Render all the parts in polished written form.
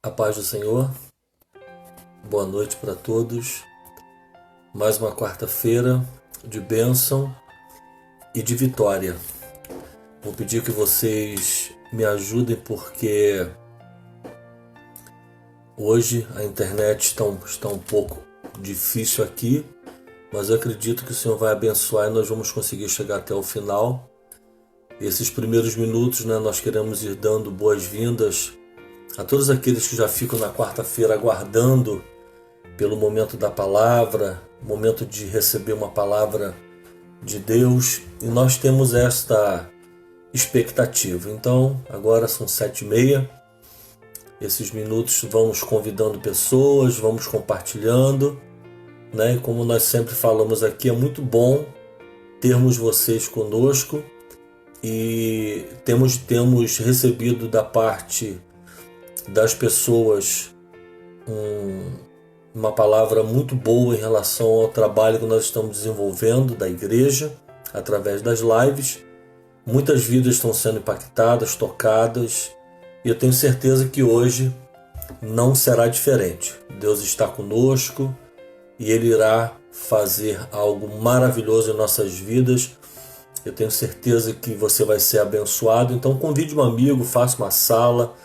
A paz do Senhor, boa noite para todos. Mais uma quarta-feira de bênção e de vitória. Vou pedir que vocês me ajudem porque hoje a internet está um pouco difícil aqui, mas eu acredito que o Senhor vai abençoar e nós vamos conseguir chegar até o final. Esses primeiros minutos, nós queremos ir dando boas-vindas a todos aqueles que já ficam na quarta-feira aguardando pelo momento da palavra, momento de receber uma palavra de Deus, e nós temos esta expectativa. Então, agora são 7h30, esses minutos vamos convidando pessoas, vamos compartilhando, E como nós sempre falamos aqui, é muito bom termos vocês conosco e temos recebido da parte das pessoas uma palavra muito boa em relação ao trabalho que nós estamos desenvolvendo da igreja através das lives. Muitas vidas estão sendo impactadas, tocadas, e eu tenho certeza que hoje não será diferente. Deus está conosco e Ele irá fazer algo maravilhoso em nossas vidas. Eu tenho certeza que você vai ser abençoado. Então convide um amigo, faça uma sala,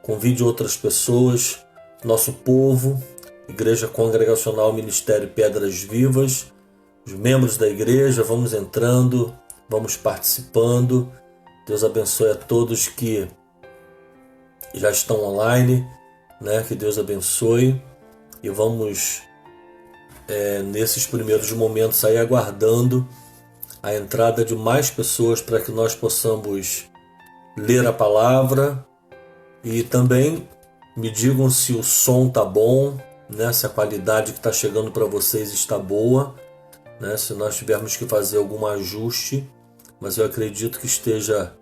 convide outras pessoas, nosso povo, Igreja Congregacional Ministério Pedras Vivas, os membros da igreja, vamos entrando, vamos participando. Deus abençoe a todos que já estão online, que Deus abençoe, e vamos nesses primeiros momentos aí aguardando a entrada de mais pessoas para que nós possamos ler a palavra. E também me digam se o som está bom, se a qualidade que está chegando para vocês está boa, se nós tivermos que fazer algum ajuste, mas eu acredito que esteja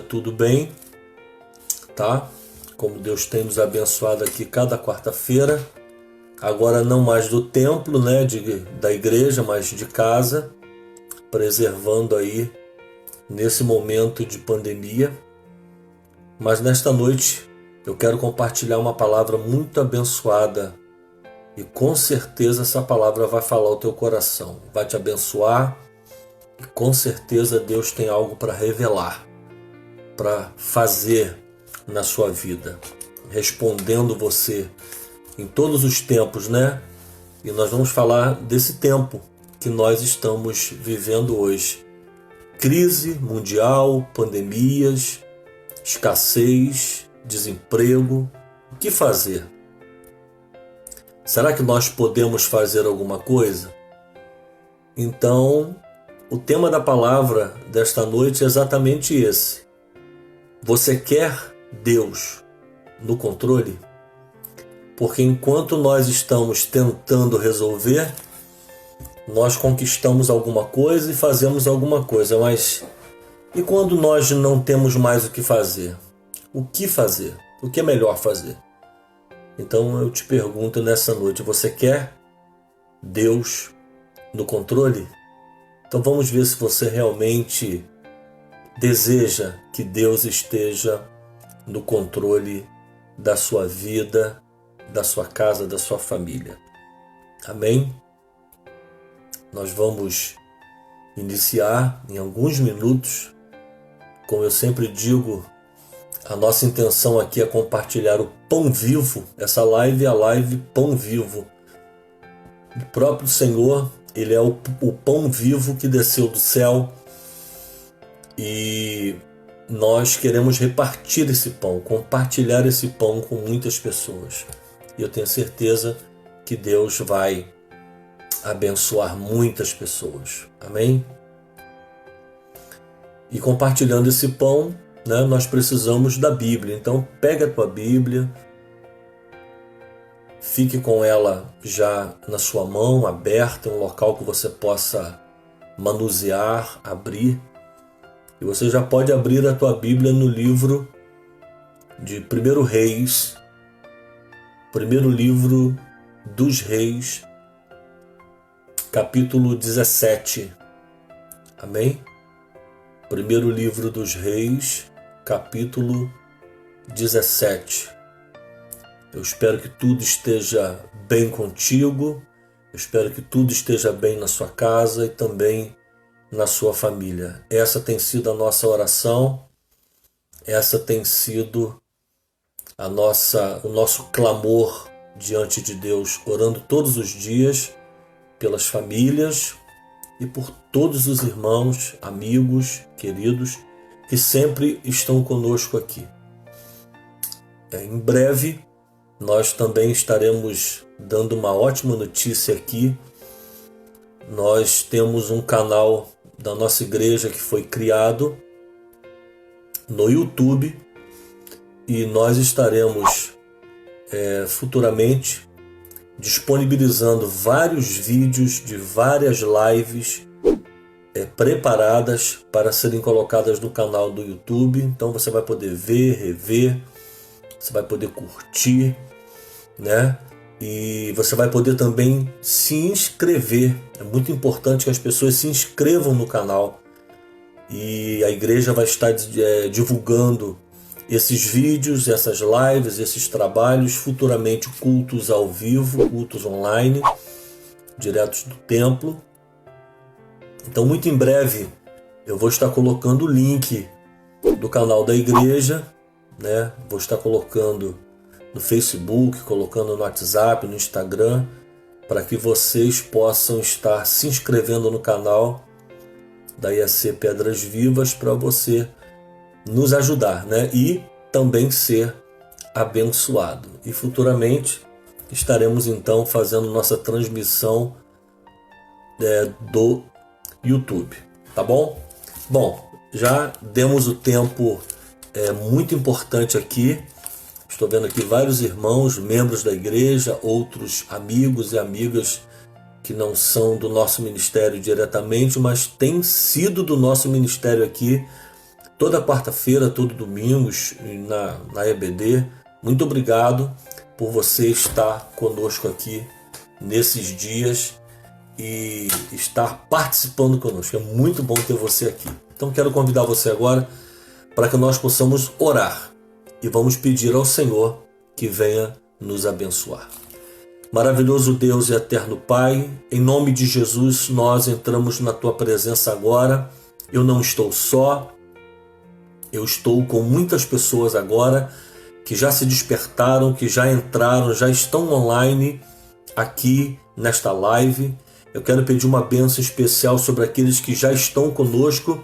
tudo bem, tá? Como Deus tem nos abençoado aqui cada quarta-feira, agora não mais do templo, da igreja, mas de casa, preservando aí nesse momento de pandemia. Mas nesta noite eu quero compartilhar uma palavra muito abençoada e com certeza essa palavra vai falar ao teu coração, vai te abençoar e com certeza Deus tem algo para revelar, para fazer na sua vida, respondendo você em todos os tempos, E nós vamos falar desse tempo que nós estamos vivendo hoje. Crise mundial, pandemias, escassez, desemprego. O que fazer? Será que nós podemos fazer alguma coisa? Então, o tema da palavra desta noite é exatamente esse. Você quer Deus no controle? Porque enquanto nós estamos tentando resolver, nós conquistamos alguma coisa e fazemos alguma coisa, mas e quando nós não temos mais o que fazer? O que fazer? O que é melhor fazer? Então eu te pergunto nessa noite, você quer Deus no controle? Então vamos ver se você realmente deseja que Deus esteja no controle da sua vida, da sua casa, da sua família. Amém? Nós vamos iniciar em alguns minutos. Como eu sempre digo, a nossa intenção aqui é compartilhar o pão vivo. Essa live é a live Pão Vivo. O próprio Senhor, Ele é o pão vivo que desceu do céu e nós queremos repartir esse pão, compartilhar esse pão com muitas pessoas. E eu tenho certeza que Deus vai abençoar muitas pessoas. Amém? E compartilhando esse pão, nós precisamos da Bíblia. Então pega a tua Bíblia, fique com ela já na sua mão, aberta, em um local que você possa manusear, abrir. E você já pode abrir a tua Bíblia no livro de 1 Reis, primeiro livro dos Reis, capítulo 17. Amém? Primeiro livro dos Reis, capítulo 17. Eu espero que tudo esteja bem contigo. Eu espero que tudo esteja bem na sua casa e também na sua família. Essa tem sido a nossa oração. Essa tem sido o nosso clamor diante de Deus, orando todos os dias pelas famílias e por todos os irmãos, amigos, queridos que sempre estão conosco aqui. Em breve nós também estaremos dando uma ótima notícia aqui. Nós temos um canal da nossa igreja que foi criado no YouTube e nós estaremos futuramente disponibilizando vários vídeos de várias lives preparadas para serem colocadas no canal do YouTube. Então você vai poder ver, rever, você vai poder curtir, né? E você vai poder também se inscrever. É muito importante que as pessoas se inscrevam no canal. E a igreja vai estar divulgando esses vídeos, essas lives, esses trabalhos, futuramente cultos ao vivo, cultos online, diretos do templo. Então, muito em breve, eu vou estar colocando o link do canal da igreja, né? Vou estar colocando no Facebook, colocando no WhatsApp, no Instagram, para que vocês possam estar se inscrevendo no canal da IAC Pedras Vivas para você nos ajudar, né? E também ser abençoado. E futuramente estaremos então fazendo nossa transmissão do YouTube, tá bom? Bom, já demos o tempo muito importante aqui. Estou vendo aqui vários irmãos, membros da igreja, outros amigos e amigas que não são do nosso ministério diretamente, mas têm sido do nosso ministério aqui toda quarta-feira, todo domingo na EBD. Muito obrigado por você estar conosco aqui nesses dias e estar participando conosco. É muito bom ter você aqui. Então quero convidar você agora para que nós possamos orar e vamos pedir ao Senhor que venha nos abençoar. Maravilhoso Deus e eterno Pai, em nome de Jesus nós entramos na Tua presença agora. Eu não estou só, eu estou com muitas pessoas agora que já se despertaram, que já entraram, já estão online aqui nesta live. Eu quero pedir uma bênção especial sobre aqueles que já estão conosco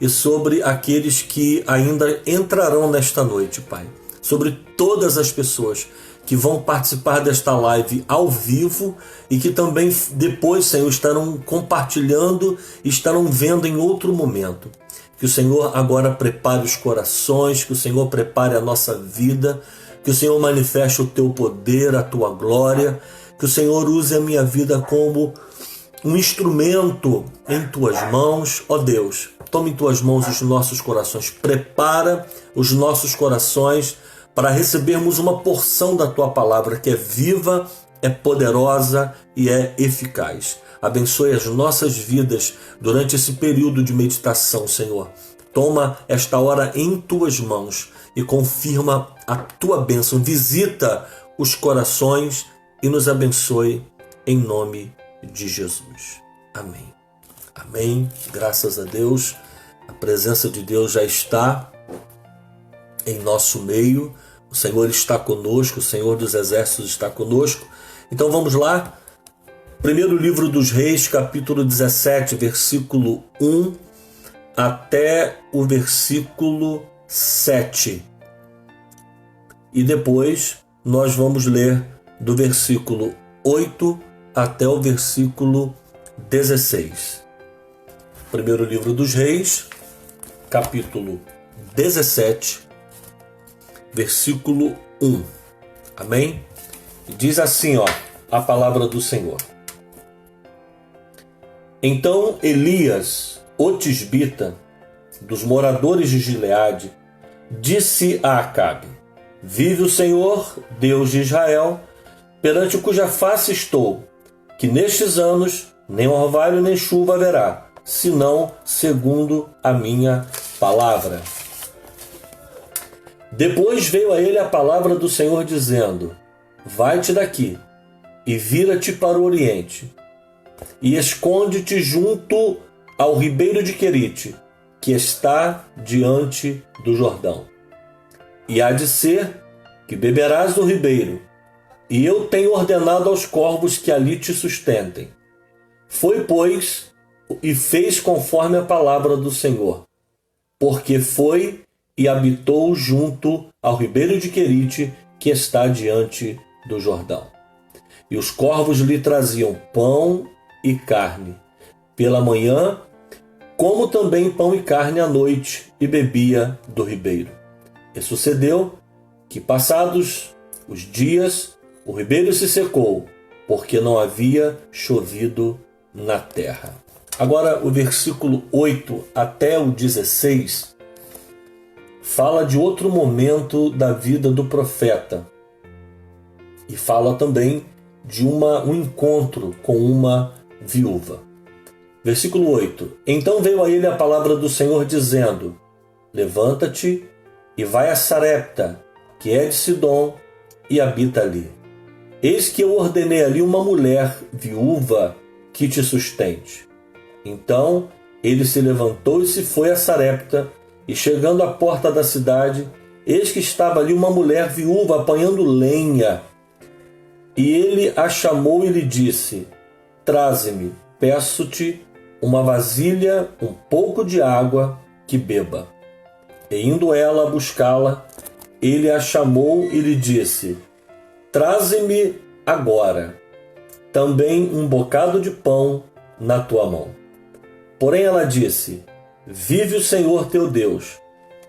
e sobre aqueles que ainda entrarão nesta noite, Pai. Sobre todas as pessoas que vão participar desta live ao vivo e que também depois, Senhor, estarão compartilhando, estarão vendo em outro momento. Que o Senhor agora prepare os corações, que o Senhor prepare a nossa vida, que o Senhor manifeste o Teu poder, a Tua glória, que o Senhor use a minha vida como um instrumento em Tuas mãos. Ó Deus, tome em Tuas mãos os nossos corações, prepara os nossos corações para recebermos uma porção da Tua palavra que é viva, é poderosa e é eficaz. Abençoe as nossas vidas durante esse período de meditação, Senhor. Toma esta hora em Tuas mãos e confirma a Tua bênção. Visita os corações e nos abençoe em nome de Jesus. Amém. Amém. Graças a Deus. A presença de Deus já está em nosso meio. O Senhor está conosco, o Senhor dos Exércitos está conosco. Então vamos lá. Primeiro livro dos Reis, capítulo 17, versículo 1 até o versículo 7. E depois nós vamos ler do versículo 8 até o versículo 16. Primeiro livro dos Reis, capítulo 17, versículo 1. Amém? Diz assim, a palavra do Senhor. Então Elias, o tisbita, dos moradores de Gileade, disse a Acabe: Vive o Senhor, Deus de Israel, perante cuja face estou, que nestes anos nem orvalho nem chuva haverá, senão segundo a minha palavra. Depois veio a ele a palavra do Senhor dizendo: vai-te daqui e vira-te para o oriente, e esconde-te junto ao ribeiro de Querite, que está diante do Jordão. E há de ser que beberás do ribeiro, e eu tenho ordenado aos corvos que ali te sustentem. Foi, pois, e fez conforme a palavra do Senhor, porque foi e habitou junto ao ribeiro de Querite, que está diante do Jordão. E os corvos lhe traziam pão e carne pela manhã, como também pão e carne à noite, e bebia do ribeiro. E sucedeu que, passados os dias, o ribeiro se secou, porque não havia chovido na terra. Agora, o versículo 8 até o 16 fala de outro momento da vida do profeta e fala também de um encontro com uma viúva. Versículo 8. Então veio a ele a palavra do Senhor dizendo: levanta-te e vai a Sarepta, que é de Sidom, e habita ali. Eis que eu ordenei ali uma mulher viúva que te sustente. Então ele se levantou e se foi a Sarepta, e chegando à porta da cidade, eis que estava ali uma mulher viúva apanhando lenha. E ele a chamou e lhe disse: traze-me, peço-te, uma vasilha, um pouco de água, que beba. E indo ela a buscá-la, ele a chamou e lhe disse: traze-me agora também um bocado de pão na tua mão. Porém ela disse: vive o Senhor teu Deus,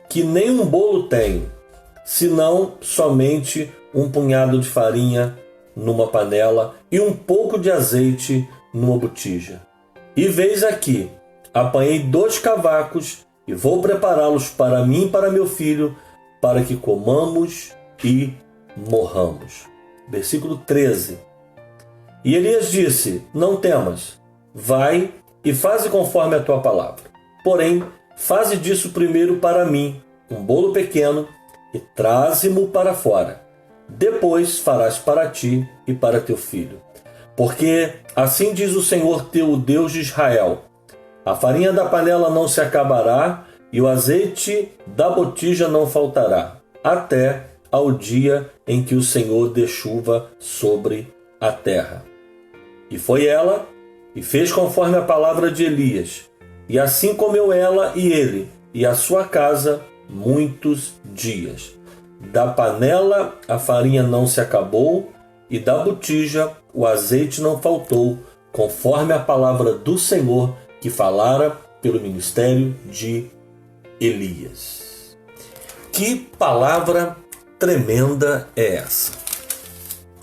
que nem um bolo tenho, senão somente um punhado de farinha numa panela e um pouco de azeite numa botija. E veis aqui, apanhei 2 cavacos e vou prepará-los para mim e para meu filho, para que comamos e morramos. Versículo 13. E Elias disse: não temas, vai e faze conforme a tua palavra. Porém, faze disso primeiro para mim um bolo pequeno e traze-mo para fora. Depois farás para ti e para teu filho. Porque assim diz o Senhor teu Deus de Israel: a farinha da panela não se acabará e o azeite da botija não faltará, até ao dia em que o Senhor dê chuva sobre a terra. E foi ela e fez conforme a palavra de Elias. E assim comeu ela e ele e a sua casa muitos dias. Da panela a farinha não se acabou, e da botija o azeite não faltou, conforme a palavra do Senhor que falara pelo ministério de Elias. Que palavra tremenda é essa?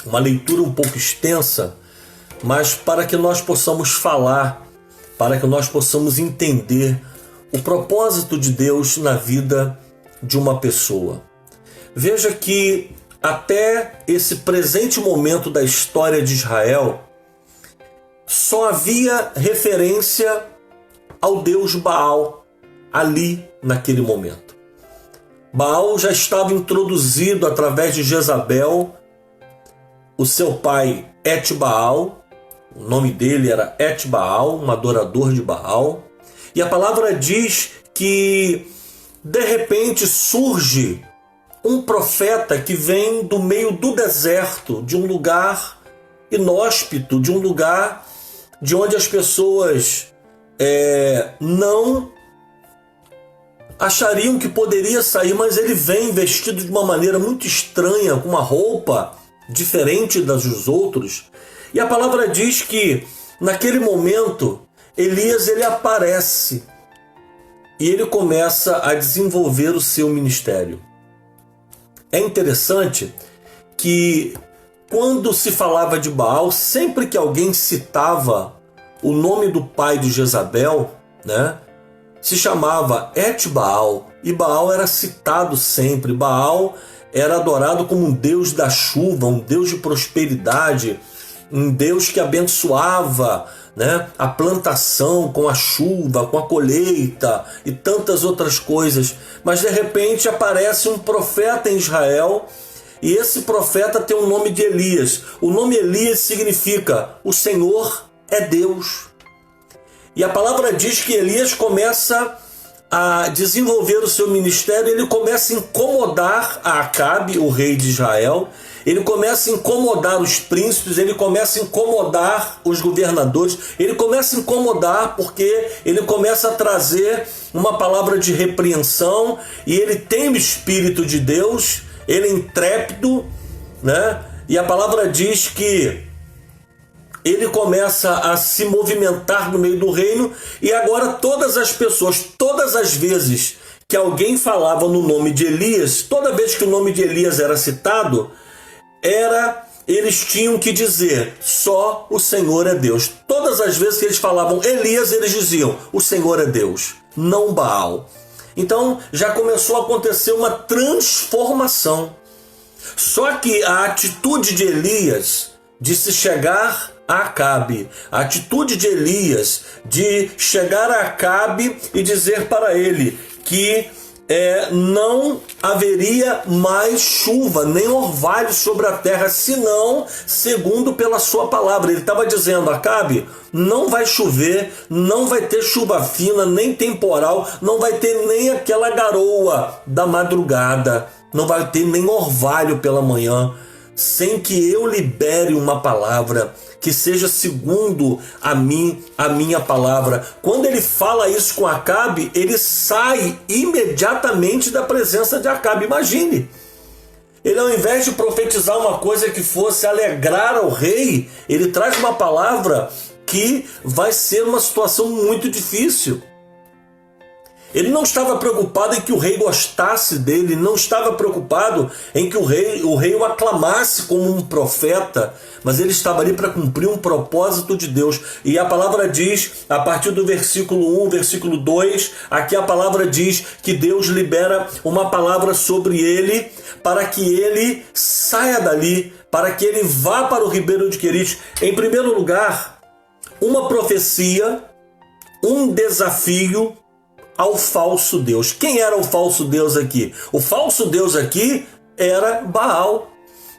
Uma leitura um pouco extensa, mas para que nós possamos falar, para que nós possamos entender o propósito de Deus na vida de uma pessoa. Veja que até esse presente momento da história de Israel, só havia referência ao deus Baal ali naquele momento. Baal já estava introduzido através de Jezabel, o seu pai Etbaal, o nome dele era Etbaal, um adorador de Baal, e a palavra diz que de repente surge um profeta que vem do meio do deserto, de um lugar inóspito, de um lugar de onde as pessoas não achariam que poderia sair, mas ele vem vestido de uma maneira muito estranha, com uma roupa diferente das dos outros. E a palavra diz que naquele momento Elias ele aparece e ele começa a desenvolver o seu ministério. É interessante que quando se falava de Baal, sempre que alguém citava o nome do pai de Jezabel, né, se chamava Etbaal, e Baal era citado sempre. Baal era adorado como um deus da chuva, um deus de prosperidade, um Deus que abençoava, né, a plantação com a chuva, com a colheita e tantas outras coisas. Mas de repente aparece um profeta em Israel E esse profeta tem o nome de Elias. O nome Elias significa o Senhor é Deus. E a palavra diz que Elias começa a desenvolver o seu ministério, ele começa a incomodar a Acabe, o rei de Israel, ele começa a incomodar os príncipes, ele começa a incomodar os governadores, ele começa a incomodar porque ele começa a trazer uma palavra de repreensão, e ele tem o Espírito de Deus, ele é intrépido, né? E a palavra diz que ele começa a se movimentar no meio do reino, e agora todas as pessoas, todas as vezes que alguém falava no nome de Elias, toda vez que o nome de Elias era citado, eles tinham que dizer, só o Senhor é Deus. Todas as vezes que eles falavam Elias, eles diziam, o Senhor é Deus, não Baal. Então já começou a acontecer uma transformação. Só que a atitude de Elias de se chegar a Acabe, a atitude de Elias de chegar a Acabe e dizer para ele que não haveria mais chuva, nem orvalho sobre a terra, senão segundo pela sua palavra. Ele estava dizendo, Acabe, não vai chover, não vai ter chuva fina, nem temporal, não vai ter nem aquela garoa da madrugada, não vai ter nem orvalho pela manhã, sem que eu libere uma palavra que seja segundo a minha palavra. Quando ele fala isso com Acabe, ele sai imediatamente da presença de Acabe. Imagine, ele ao invés de profetizar uma coisa que fosse alegrar ao rei, ele traz uma palavra que vai ser uma situação muito difícil. Ele não estava preocupado em que o rei gostasse dele, não estava preocupado em que o rei o aclamasse como um profeta, mas ele estava ali para cumprir um propósito de Deus. E a palavra diz, a partir do versículo 1, versículo 2, aqui a palavra diz que Deus libera uma palavra sobre ele, para que ele saia dali, para que ele vá para o ribeiro de Querite. Em primeiro lugar, uma profecia, um desafio ao falso Deus. Quem era o falso Deus aqui? O falso Deus aqui era Baal,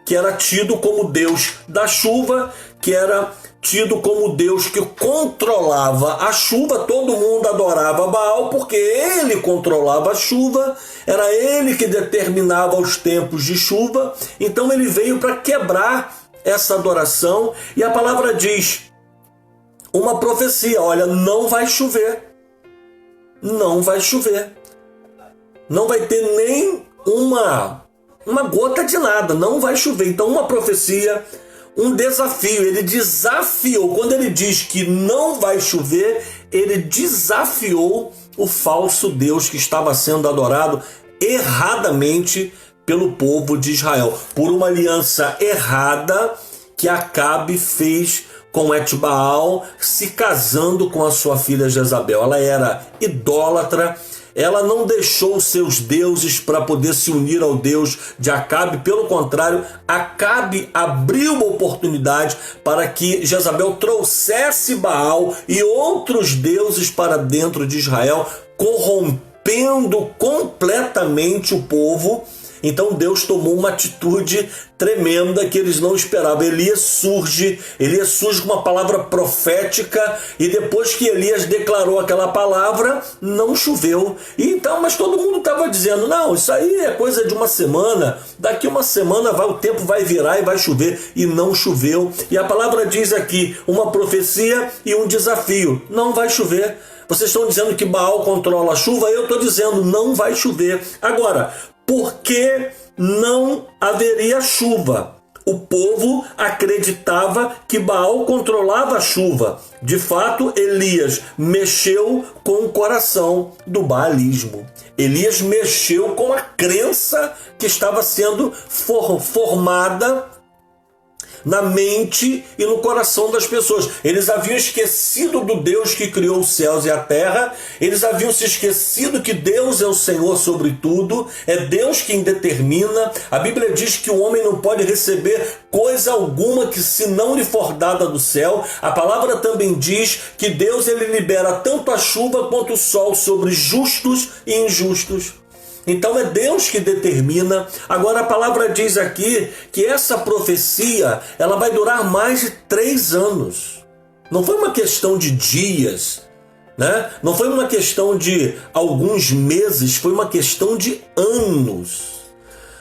que era tido como Deus da chuva, que era tido como Deus que controlava a chuva. Todo mundo adorava Baal porque ele controlava a chuva, era ele que determinava os tempos de chuva. Então ele veio para quebrar essa adoração, e a palavra diz, uma profecia, olha, não vai chover. Não vai chover. Não vai ter nem uma gota de nada. Não vai chover. Então uma profecia, um desafio. Ele desafiou. Quando ele diz que não vai chover, ele desafiou o falso Deus que estava sendo adorado erradamente pelo povo de Israel. Por uma aliança errada que Acabe fez com Etbaal, se casando com a sua filha Jezabel. Ela era idólatra, ela não deixou seus deuses para poder se unir ao Deus de Acabe. Pelo contrário, Acabe abriu uma oportunidade para que Jezabel trouxesse Baal e outros deuses para dentro de Israel, corrompendo completamente o povo. Então Deus tomou uma atitude tremenda que eles não esperavam. Elias surge com uma palavra profética, e depois que Elias declarou aquela palavra, não choveu. Mas todo mundo estava dizendo, não, isso aí é coisa de uma semana, daqui uma semana o tempo vai virar e vai chover, e não choveu. E a palavra diz aqui, uma profecia e um desafio, não vai chover. Vocês estão dizendo que Baal controla a chuva, eu estou dizendo, não vai chover. Agora, por que não haveria chuva? O povo acreditava que Baal controlava a chuva. De fato, Elias mexeu com o coração do baalismo. Elias mexeu com a crença que estava sendo formada na mente e no coração das pessoas. Eles haviam esquecido do Deus que criou os céus e a terra, eles haviam se esquecido que Deus é o Senhor sobre tudo, é Deus quem determina. A Bíblia diz que o homem não pode receber coisa alguma que se não lhe for dada do céu. A palavra também diz que Deus ele libera tanto a chuva quanto o sol sobre justos e injustos. Então é Deus que determina. Agora a palavra diz aqui que essa profecia ela vai durar mais de 3 anos. Não foi uma questão de dias, né? Não foi uma questão de alguns meses, foi uma questão de anos.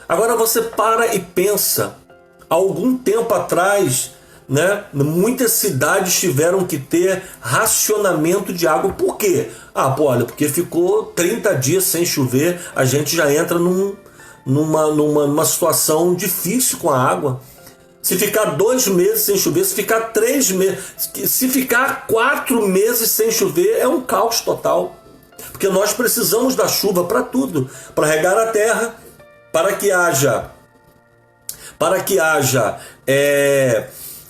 Agora você para e pensa, há algum tempo atrás, né, muitas cidades tiveram que ter racionamento de água. Por quê? Olha, porque ficou 30 dias sem chover, a gente já entra numa situação difícil com a água. Se ficar 2 meses sem chover, se ficar 3 meses, se ficar 4 meses sem chover, é um caos total. Porque nós precisamos da chuva para tudo, para regar a terra, para que haja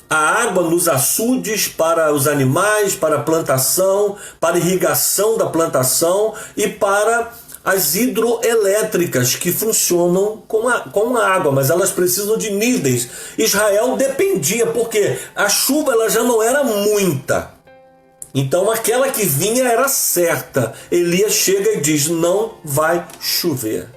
a água nos açudes para os animais, para a plantação, para a irrigação da plantação e para as hidroelétricas que funcionam com a água, mas elas precisam de níveis. Israel dependia, porque a chuva ela já não era muita. Então aquela que vinha era certa. Elias chega e diz, não vai chover.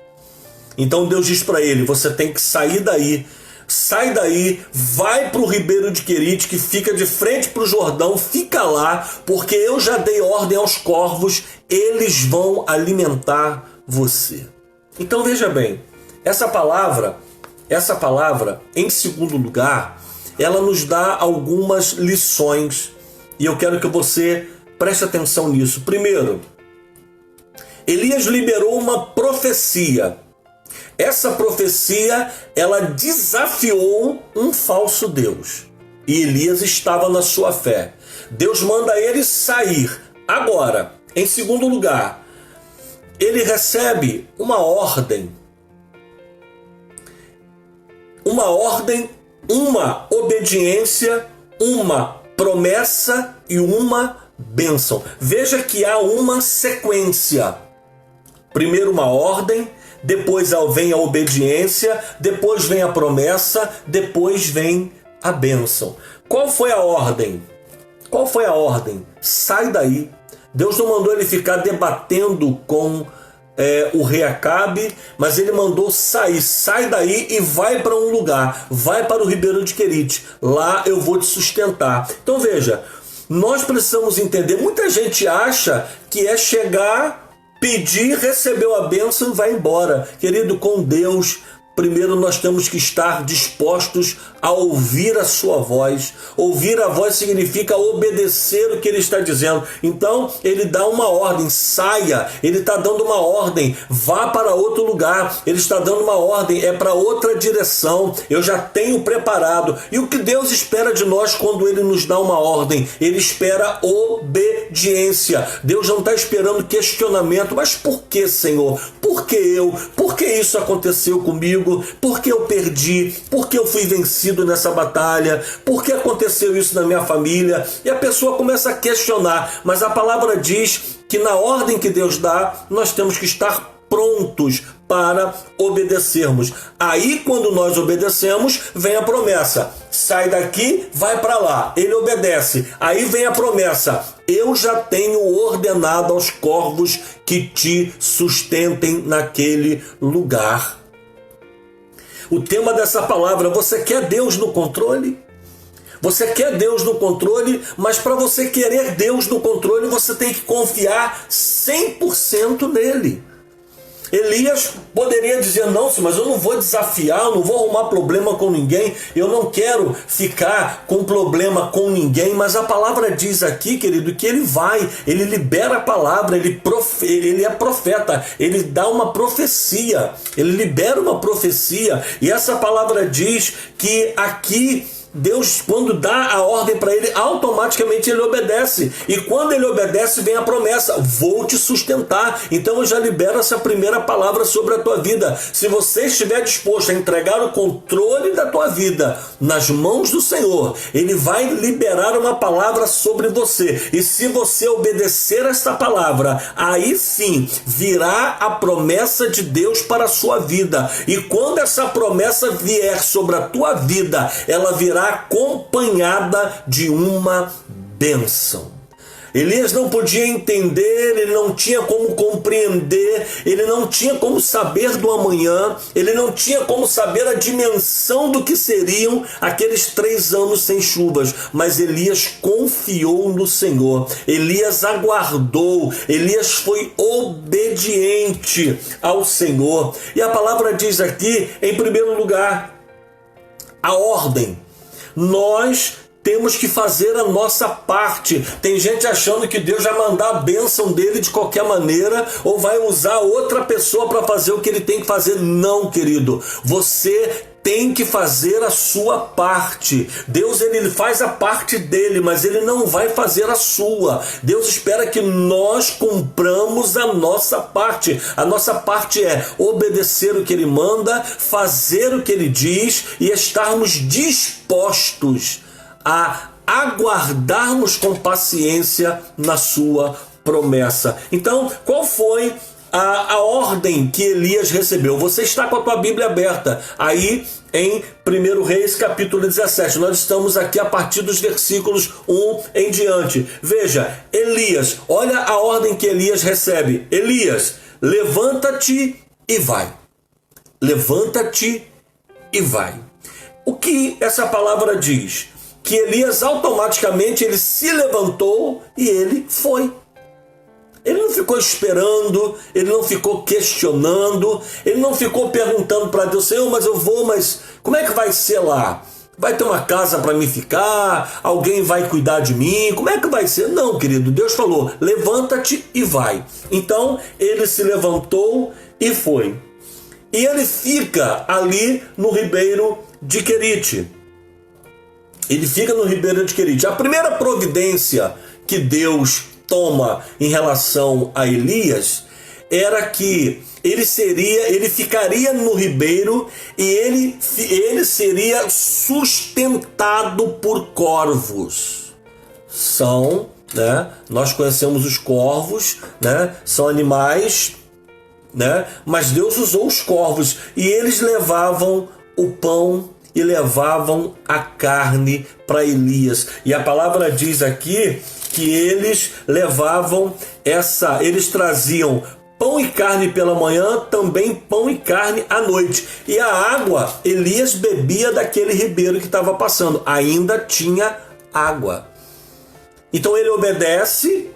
Então Deus diz para ele, você tem que sair daí. Sai daí, vai para o Ribeiro de Querite, que fica de frente para o Jordão, fica lá, porque eu já dei ordem aos corvos, eles vão alimentar você. Então veja bem, essa palavra, em segundo lugar, ela nos dá algumas lições, e eu quero que você preste atenção nisso. Primeiro, Elias liberou uma profecia. Essa profecia, ela desafiou um falso Deus. E Elias estava na sua fé. Deus manda ele sair. Agora, em segundo lugar, ele recebe uma ordem. Uma ordem, uma obediência, uma promessa e uma bênção. Veja que há uma sequência. Primeiro uma ordem, depois vem a obediência, depois vem a promessa, depois vem a bênção. Qual foi a ordem? Sai daí. Deus não mandou ele ficar debatendo com o rei Acabe, mas ele mandou sair. Sai daí e vai para um lugar. Vai para o Ribeiro de Querite. Lá eu vou te sustentar. Então veja, nós precisamos entender. Muita gente acha que é chegar, pedir, recebeu a bênção e vai embora. Querido, com Deus, primeiro nós temos que estar dispostos a ouvir a sua voz. Ouvir a voz significa obedecer o que ele está dizendo. Então, ele dá uma ordem, saia. Ele está dando uma ordem, vá para outro lugar. Ele está dando uma ordem, é para outra direção. Eu já tenho preparado. E o que Deus espera de nós quando ele nos dá uma ordem? Ele espera obediência. Deus não está esperando questionamento. Mas por que, Senhor? Por que eu? Por que isso aconteceu comigo? Por que eu perdi? Por que eu fui vencido nessa batalha? Por que aconteceu isso na minha família? E a pessoa começa a questionar, mas a palavra diz que na ordem que Deus dá, nós temos que estar prontos para obedecermos. Aí, quando nós obedecemos, vem a promessa. Sai daqui, vai para lá. Ele obedece. Aí vem a promessa. Eu já tenho ordenado aos corvos que te sustentem naquele lugar. O tema dessa palavra, você quer Deus no controle? Você quer Deus no controle, mas para você querer Deus no controle, você tem que confiar 100% nele. Elias poderia dizer, não, mas eu não vou desafiar, eu não vou arrumar problema com ninguém, eu não quero ficar com problema com ninguém, mas a palavra diz aqui, querido, que ele vai, ele libera a palavra, ele é profeta, ele dá uma profecia, ele libera uma profecia, e essa palavra diz que aqui Deus, quando dá a ordem para ele, automaticamente ele obedece. E quando ele obedece, vem a promessa: vou te sustentar. Então eu já libero essa primeira palavra sobre a tua vida. Se você estiver disposto a entregar o controle da tua vida nas mãos do Senhor, ele vai liberar uma palavra sobre você. E se você obedecer esta palavra, aí sim virá a promessa de Deus para a sua vida. E quando essa promessa vier sobre a tua vida, ela virá acompanhada de uma bênção. Elias não podia entender, ele não tinha como compreender, ele não tinha como saber do amanhã, ele não tinha como saber a dimensão do que seriam aqueles 3 anos sem chuvas, mas Elias confiou no Senhor, Elias aguardou, Elias foi obediente ao Senhor. E a palavra diz aqui, em primeiro lugar, a ordem. Nós temos que fazer a nossa parte. Tem gente achando que Deus vai mandar a bênção dele de qualquer maneira ou vai usar outra pessoa para fazer o que ele tem que fazer. Não, querido. Você tem que fazer a sua parte. Deus, ele faz a parte dele, mas ele não vai fazer a sua. Deus espera que nós cumpramos a nossa parte. A nossa parte é obedecer o que ele manda, fazer o que ele diz e estarmos dispostos a aguardarmos com paciência na sua promessa. Então, qual foi a ordem que Elias recebeu? Você está com a tua Bíblia aberta aí em 1 Reis capítulo 17. Nós estamos aqui a partir dos versículos 1 em diante. Veja, Elias, olha a ordem que Elias recebe. Elias, levanta-te e vai. Levanta-te e vai. O que essa palavra diz? Que Elias automaticamente ele se levantou e ele foi. Ele não ficou esperando, ele não ficou questionando, ele não ficou perguntando para Deus, Senhor, mas eu vou, mas como é que vai ser lá? Vai ter uma casa para mim ficar? Alguém vai cuidar de mim? Como é que vai ser? Não, querido, Deus falou, levanta-te e vai. Então ele se levantou e foi. E ele fica ali no ribeiro de Querite. Ele fica no ribeiro de Querite. A primeira providência que Deus toma em relação a Elias era que ele ficaria no ribeiro e ele seria sustentado por corvos. São, né? Nós conhecemos os corvos, né? São animais, né? Mas Deus usou os corvos e eles levavam o pão e levavam a carne para Elias. E a palavra diz aqui que eles levavam eles traziam pão e carne pela manhã, também pão e carne à noite. E a água, Elias bebia daquele ribeiro que estava passando. Ainda tinha água. Então ele obedece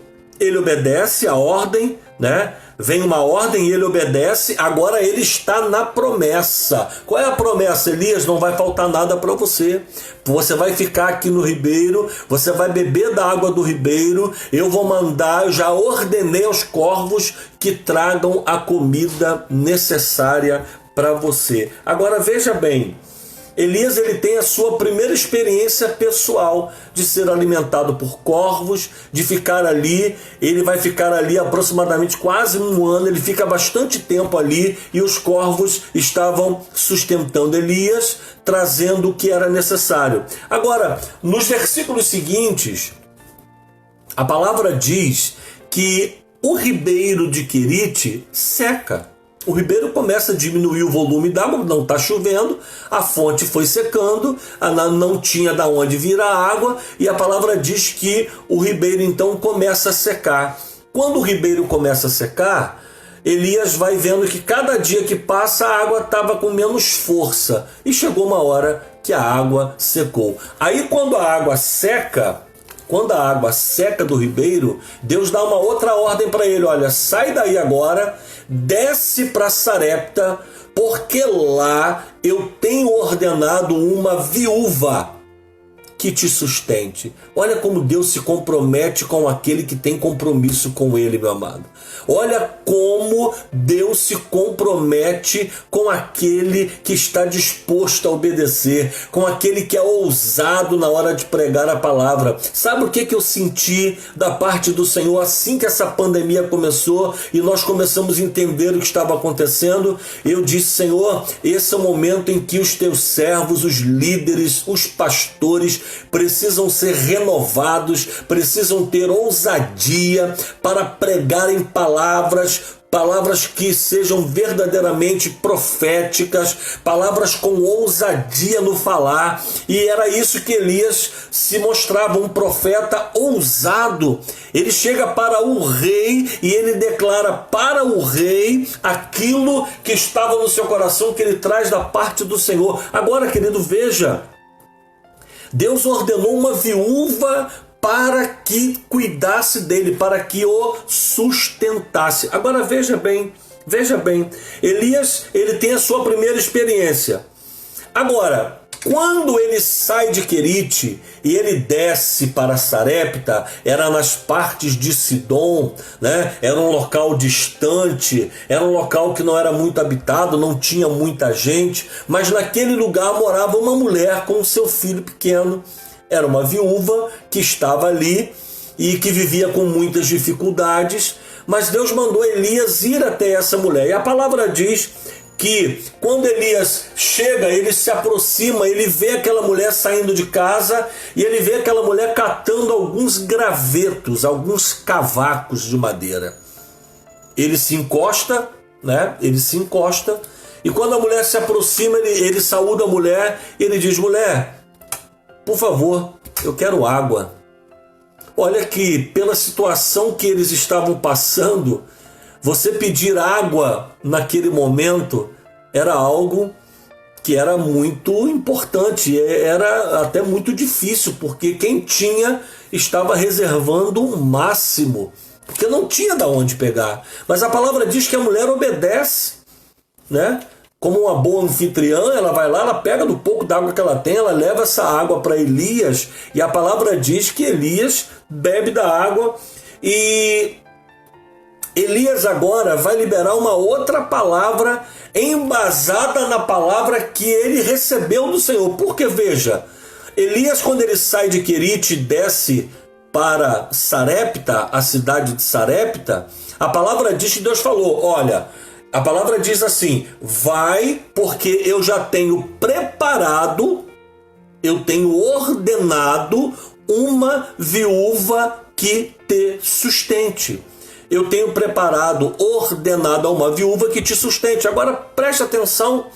a ordem, né? Vem uma ordem e ele obedece, agora ele está na promessa. Qual é a promessa? Elias, não vai faltar nada para você. Você vai ficar aqui no ribeiro, você vai beber da água do ribeiro, eu vou mandar, eu já ordenei aos corvos que tragam a comida necessária para você. Agora veja bem, Elias ele tem a sua primeira experiência pessoal de ser alimentado por corvos, de ficar ali. Ele vai ficar ali aproximadamente quase 1 ano, ele fica bastante tempo ali e os corvos estavam sustentando Elias, trazendo o que era necessário. Agora, nos versículos seguintes, a palavra diz que o ribeiro de Querite seca. O ribeiro começa a diminuir o volume d'água, não está chovendo, a fonte foi secando, não tinha de onde vir a água, e a palavra diz que o ribeiro então começa a secar. Quando o ribeiro começa a secar, Elias vai vendo que cada dia que passa a água estava com menos força, e chegou uma hora que a água secou. Aí quando a água seca do ribeiro, Deus dá uma outra ordem para ele, olha, sai daí agora, desce para Sarepta, porque lá eu tenho ordenado uma viúva que te sustente. Olha como Deus se compromete com aquele que tem compromisso com ele, meu amado. Olha como Deus se compromete com aquele que está disposto a obedecer, com aquele que é ousado na hora de pregar a palavra. Sabe o que eu senti da parte do Senhor assim que essa pandemia começou e nós começamos a entender o que estava acontecendo? Eu disse, Senhor, esse é o momento em que os teus servos, os líderes, os pastores precisam ser renovados, precisam ter ousadia para pregarem palavras palavras que sejam verdadeiramente proféticas, palavras com ousadia no falar, e era isso que Elias se mostrava, um profeta ousado. Ele chega para o rei e ele declara para o rei aquilo que estava no seu coração, que ele traz da parte do Senhor. Agora, querido, veja, Deus ordenou uma viúva para que cuidasse dele, para que o sustentasse. Agora veja bem, Elias, ele tem a sua primeira experiência. Agora, quando ele sai de Querite e ele desce para Sarepta, era nas partes de Sidom, né? Era um local distante, era um local que não era muito habitado, não tinha muita gente, mas naquele lugar morava uma mulher com o seu filho pequeno. Era uma viúva que estava ali e que vivia com muitas dificuldades, mas Deus mandou Elias ir até essa mulher. E a palavra diz que quando Elias chega, ele se aproxima, ele vê aquela mulher saindo de casa e ele vê aquela mulher catando alguns gravetos, alguns cavacos de madeira. Ele se encosta, né? E quando a mulher se aproxima, ele saúda a mulher e ele diz: mulher, por favor, eu quero água. Olha que pela situação que eles estavam passando, você pedir água naquele momento era algo que era muito importante, era até muito difícil, porque quem tinha estava reservando o máximo, porque não tinha de onde pegar. Mas a palavra diz que a mulher obedece, né? Como uma boa anfitriã, ela vai lá, ela pega do pouco d'água que ela tem, ela leva essa água para Elias, e a palavra diz que Elias bebe da água, e Elias agora vai liberar uma outra palavra embasada na palavra que ele recebeu do Senhor. Porque veja, Elias, quando ele sai de Querite e desce para Sarepta, a cidade de Sarepta, a palavra diz que Deus falou: olha, a palavra diz assim: vai, porque eu já tenho preparado, eu tenho ordenado uma viúva que te sustente. Eu tenho preparado, ordenado a uma viúva que te sustente. Agora preste atenção.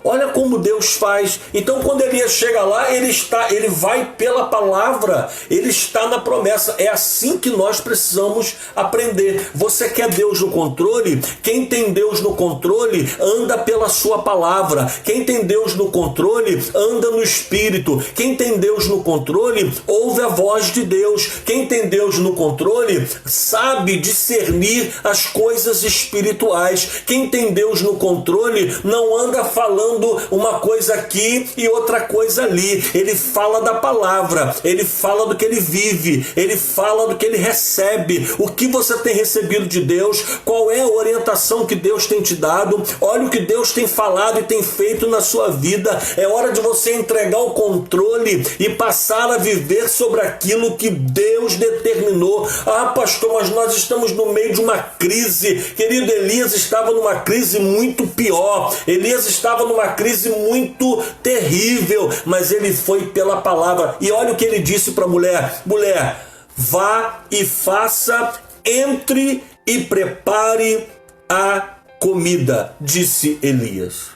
Olha como Deus faz. Então quando Elias chega lá, ele vai pela palavra, ele está na promessa. É assim que nós precisamos aprender. Você quer Deus no controle? Quem tem Deus no controle anda pela sua palavra. Quem tem Deus no controle anda no Espírito. Quem tem Deus no controle ouve a voz de Deus. Quem tem Deus no controle sabe discernir as coisas espirituais. Quem tem Deus no controle não anda falando uma coisa aqui e outra coisa ali. Ele fala da palavra, ele fala do que ele vive, ele fala do que ele recebe. O que você tem recebido de Deus? Qual é a orientação que Deus tem te dado? Olha o que Deus tem falado e tem feito na sua vida. É hora de você entregar o controle e passar a viver sobre aquilo que Deus determinou. Ah, pastor, mas nós estamos no meio de uma crise. Querido, Elias estava numa crise muito pior. Elias estava numa crise muito terrível, mas ele foi pela palavra. E olha o que ele disse para a mulher: mulher, vá e faça, entre e prepare a comida, disse Elias.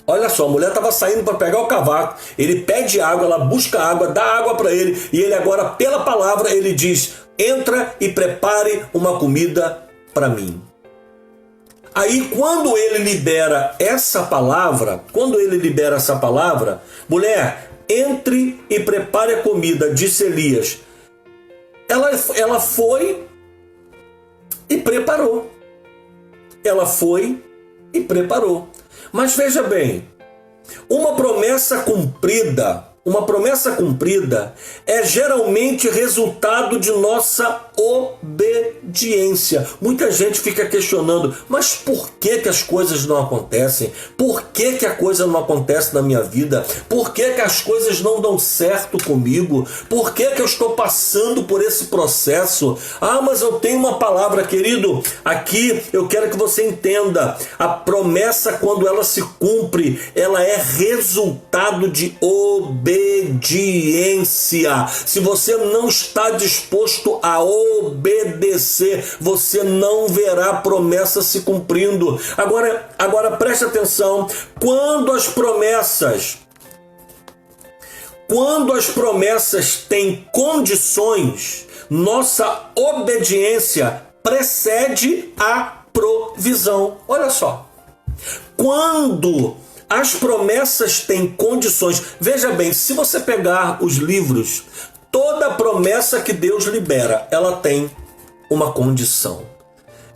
Olha só, a mulher estava saindo para pegar o cavaco, ele pede água, ela busca água, dá água para ele, e ele agora, pela palavra, ele diz: entra e prepare uma comida para mim. Aí quando ele libera essa palavra, mulher, entre e prepare a comida, disse Elias. Ela foi e preparou. Ela foi e preparou. Mas veja bem, uma promessa cumprida é geralmente resultado de nossa obediência. Muita gente fica questionando: mas por que as coisas não acontecem? Por que a coisa não acontece na minha vida? Por que as coisas não dão certo comigo? Por que eu estou passando por esse processo? Ah, mas eu tenho uma palavra, querido. Aqui eu quero que você entenda: a promessa, quando ela se cumpre, ela é resultado de obediência. obediência. Se você não está disposto a obedecer, você não verá a promessa se cumprindo. Agora preste atenção, quando as promessas têm condições, nossa obediência precede a provisão. Olha só. Quando as promessas têm condições, veja bem, se você pegar os livros, toda promessa que Deus libera, ela tem uma condição.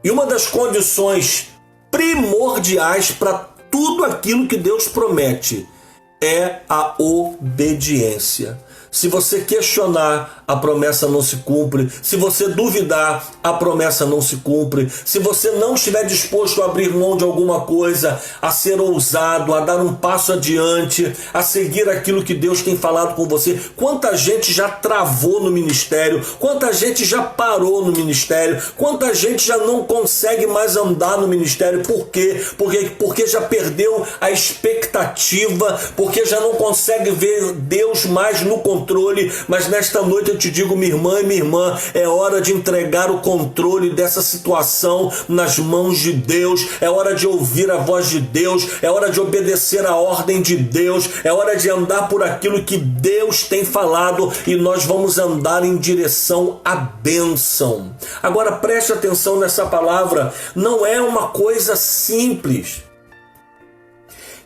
E uma das condições primordiais para tudo aquilo que Deus promete é a obediência. Se você questionar, a promessa não se cumpre. Se você duvidar, a promessa não se cumpre. Se você não estiver disposto a abrir mão de alguma coisa, a ser ousado, a dar um passo adiante, a seguir aquilo que Deus tem falado com você. Quanta gente já travou no ministério, quanta gente já parou no ministério, quanta gente já não consegue mais andar no ministério. Por quê? Porque já perdeu a expectativa, porque já não consegue ver Deus mais no controle. Mas nesta noite eu te digo, minha irmã e minha irmã, é hora de entregar o controle dessa situação nas mãos de Deus, é hora de ouvir a voz de Deus, é hora de obedecer a ordem de Deus, é hora de andar por aquilo que Deus tem falado, e nós vamos andar em direção à bênção. Agora preste atenção nessa palavra, não é uma coisa simples.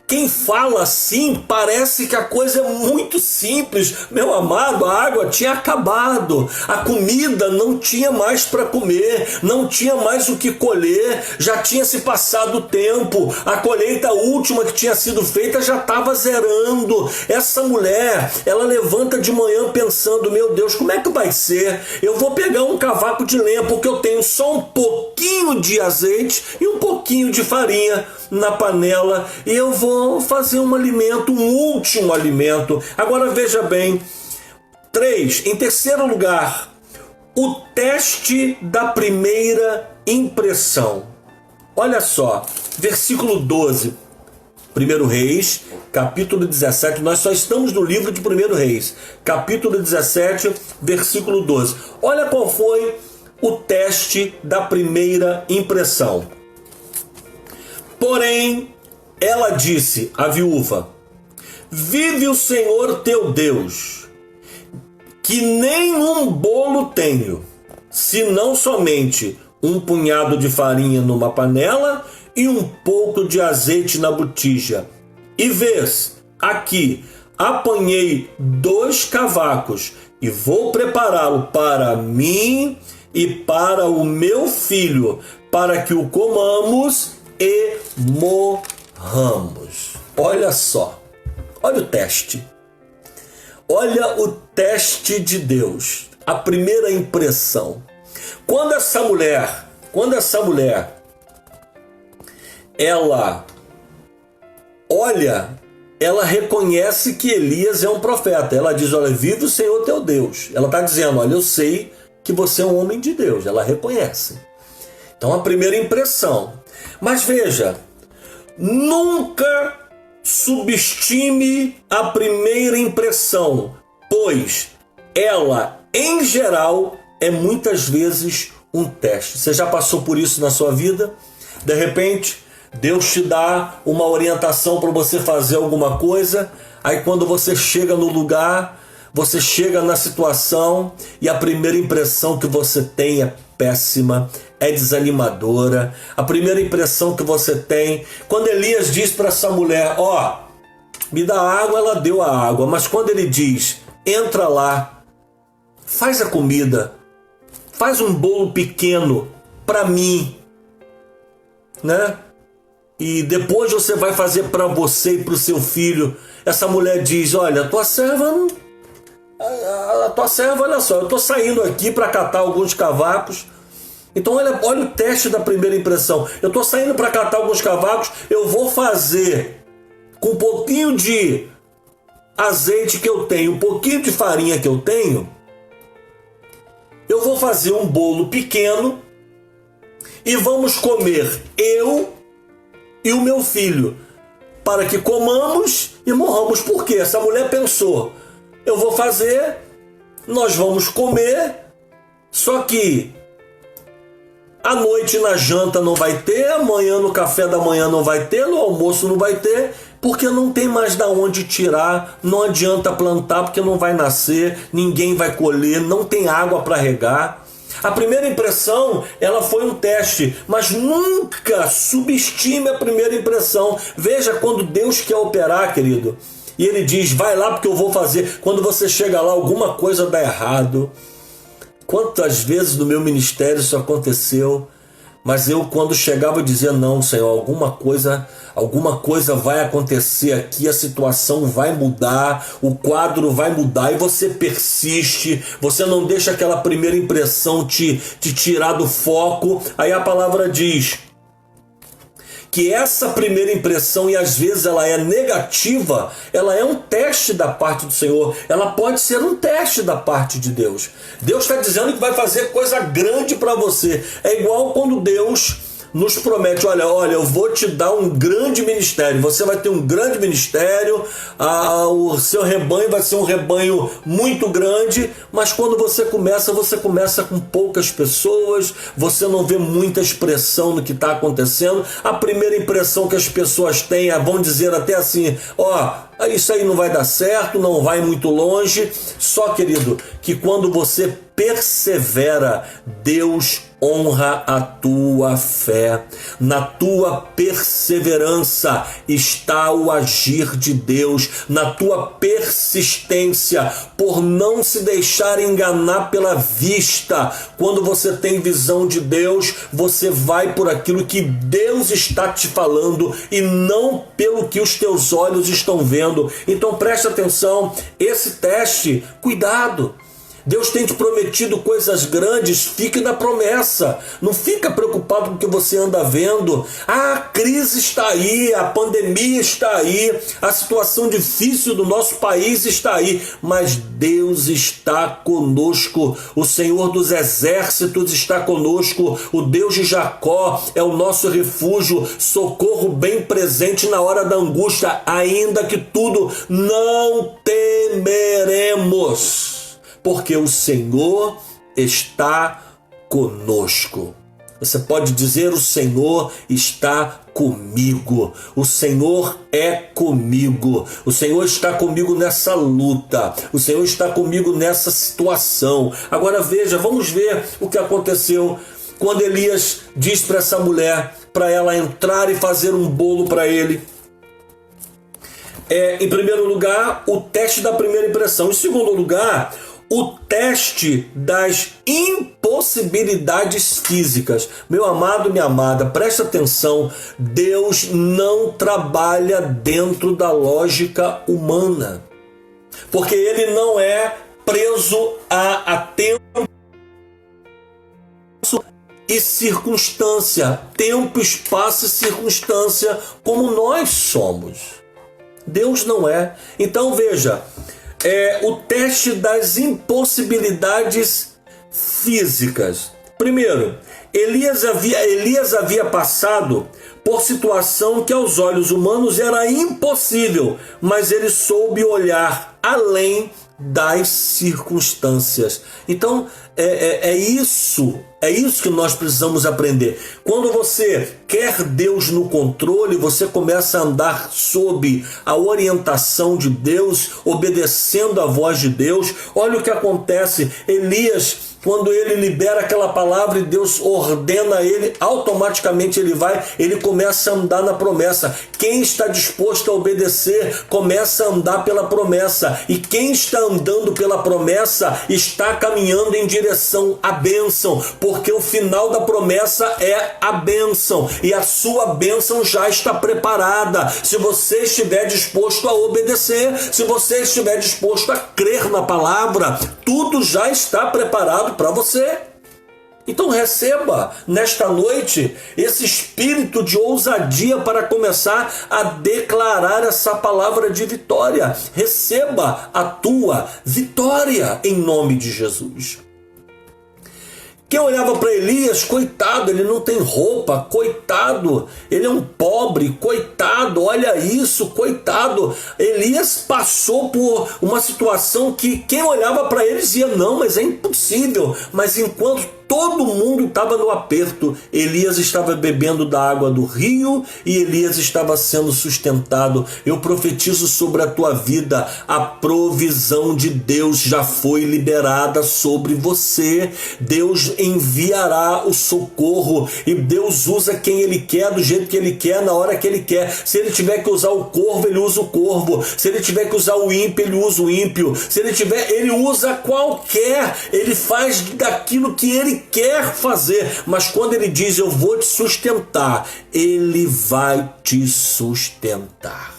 Quem fala assim parece que a coisa é muito simples. Meu amado, a água tinha acabado, a comida não tinha mais para comer, não tinha mais o que colher, já tinha se passado o tempo, a colheita última que tinha sido feita já estava zerando. Essa mulher, ela levanta de manhã pensando, meu Deus, como é que vai ser? Eu vou pegar um cavaco de lenha porque eu tenho só um pouquinho de azeite e um pouquinho de farinha na panela e eu vou fazer um alimento, um último alimento. Agora veja bem, 3, em terceiro lugar, o teste da primeira impressão. Olha só, versículo 12, 1 Reis, capítulo 17, nós só estamos no livro de 1 Reis, capítulo 17, versículo 12. Olha qual foi o teste da primeira impressão. Porém, ela disse, a viúva, vive o Senhor teu Deus, que nem um bolo tenho, senão somente um punhado de farinha numa panela e um pouco de azeite na botija. E vês, aqui apanhei 2 cavacos e vou prepará-lo para mim e para o meu filho, para que o comamos e morramos. Olha só, olha o teste. Olha o teste de Deus, a primeira impressão. Quando essa mulher, ela olha, ela reconhece que Elias é um profeta. Ela diz, olha, vive o Senhor teu Deus. Ela está dizendo, olha, eu sei que você é um homem de Deus. Ela reconhece. Então, a primeira impressão. Mas veja, nunca subestime a primeira impressão, pois ela, em geral, é muitas vezes um teste. Você já passou por isso na sua vida? De repente, Deus te dá uma orientação para você fazer alguma coisa, aí quando você chega no lugar, você chega na situação e a primeira impressão que você tem é péssima, é desanimadora. A primeira impressão que você tem, quando Elias diz para essa mulher, ó, me dá água, ela deu a água, mas quando ele diz, entra lá, faz a comida, faz um bolo pequeno para mim, né? E depois você vai fazer para você e para o seu filho. Essa mulher diz, olha, a tua serva, olha só, eu estou saindo aqui para catar alguns cavacos. Então olha o teste da primeira impressão. Eu estou saindo para catar alguns cavacos, eu vou fazer com um pouquinho de azeite que eu tenho, um pouquinho de farinha que eu tenho, eu vou fazer um bolo pequeno e vamos comer eu e o meu filho, para que comamos e morramos. Por quê? Essa mulher pensou, eu vou fazer, nós vamos comer, só que à noite na janta não vai ter, amanhã no café da manhã não vai ter, no almoço não vai ter, porque não tem mais da onde tirar, não adianta plantar porque não vai nascer, ninguém vai colher, não tem água para regar. A primeira impressão, ela foi um teste, mas nunca subestime a primeira impressão. Veja, quando Deus quer operar, querido, e Ele diz, vai lá porque eu vou fazer. Quando você chega lá, alguma coisa dá errado. Quantas vezes no meu ministério isso aconteceu, mas eu quando chegava eu dizia, não, Senhor, alguma coisa vai acontecer aqui, a situação vai mudar, o quadro vai mudar, e você persiste, você não deixa aquela primeira impressão te tirar do foco. Aí a palavra diz que essa primeira impressão, e às vezes ela é negativa, ela é um teste da parte do Senhor, ela pode ser um teste da parte de Deus. Deus está dizendo que vai fazer coisa grande para você. É igual quando Deus nos promete, olha, eu vou te dar um grande ministério, você vai ter um grande ministério, o seu rebanho vai ser um rebanho muito grande, mas quando você começa com poucas pessoas, você não vê muita expressão no que está acontecendo, a primeira impressão que as pessoas têm, vão dizer até assim, isso aí não vai dar certo, não vai muito longe. Só, querido, que quando você persevera, Deus honra a tua fé. Na tua perseverança está o agir de Deus, na tua persistência, por não se deixar enganar pela vista. Quando você tem visão de Deus, você vai por aquilo que Deus está te falando e não pelo que os teus olhos estão vendo. Então preste atenção, esse teste, cuidado. Deus tem te prometido coisas grandes, fique na promessa. Não fica preocupado com o que você anda vendo. A crise está aí, a pandemia está aí, a situação difícil do nosso país está aí, mas Deus está conosco. O Senhor dos exércitos está conosco. O Deus de Jacó é o nosso refúgio, socorro bem presente na hora da angústia. Ainda que tudo, não temeremos, porque o Senhor está conosco. Você pode dizer, o Senhor está comigo. O Senhor é comigo. O Senhor está comigo nessa luta. O Senhor está comigo nessa situação. Agora veja, vamos ver o que aconteceu quando Elias diz para essa mulher, para ela entrar e fazer um bolo para ele. Em primeiro lugar, o teste da primeira impressão. Em segundo lugar, o teste das impossibilidades físicas. Meu amado, minha amada, presta atenção. Deus não trabalha dentro da lógica humana, porque Ele não é preso a tempo e circunstância, tempo, espaço e circunstância, como nós somos. Deus não é. Então veja, o teste das impossibilidades físicas. Primeiro, Elias havia passado por situação que aos olhos humanos era impossível, mas ele soube olhar além das circunstâncias. Então, é isso que nós precisamos aprender. Quando você quer Deus no controle, você começa a andar sob a orientação de Deus, obedecendo a voz de Deus. Olha o que acontece. Elias, quando ele libera aquela palavra e Deus ordena ele, automaticamente ele começa a andar na promessa. Quem está disposto a obedecer, começa a andar pela promessa. E quem está andando pela promessa, está caminhando em direção à bênção, porque o final da promessa é a bênção, e a sua bênção já está preparada. Se você estiver disposto a obedecer, se você estiver disposto a crer na palavra, tudo já está preparado para você. Então receba nesta noite esse espírito de ousadia para começar a declarar essa palavra de vitória. Receba a tua vitória em nome de Jesus. Quem olhava para Elias, coitado, ele não tem roupa, coitado, ele é um pobre, coitado, olha isso, coitado. Elias passou por uma situação que quem olhava para ele dizia, não, mas é impossível. Mas enquanto todo mundo estava no aperto, Elias estava bebendo da água do rio e Elias estava sendo sustentado. Eu profetizo sobre a tua vida, a provisão de Deus já foi liberada sobre você. Deus enviará o socorro e Deus usa quem Ele quer, do jeito que Ele quer, na hora que Ele quer. Se Ele tiver que usar o corvo, Ele usa o corvo. Se Ele tiver que usar o ímpio, Ele usa o ímpio. Se Ele usa qualquer. Ele faz daquilo que Ele quer fazer, mas quando Ele diz eu vou te sustentar, Ele vai te sustentar.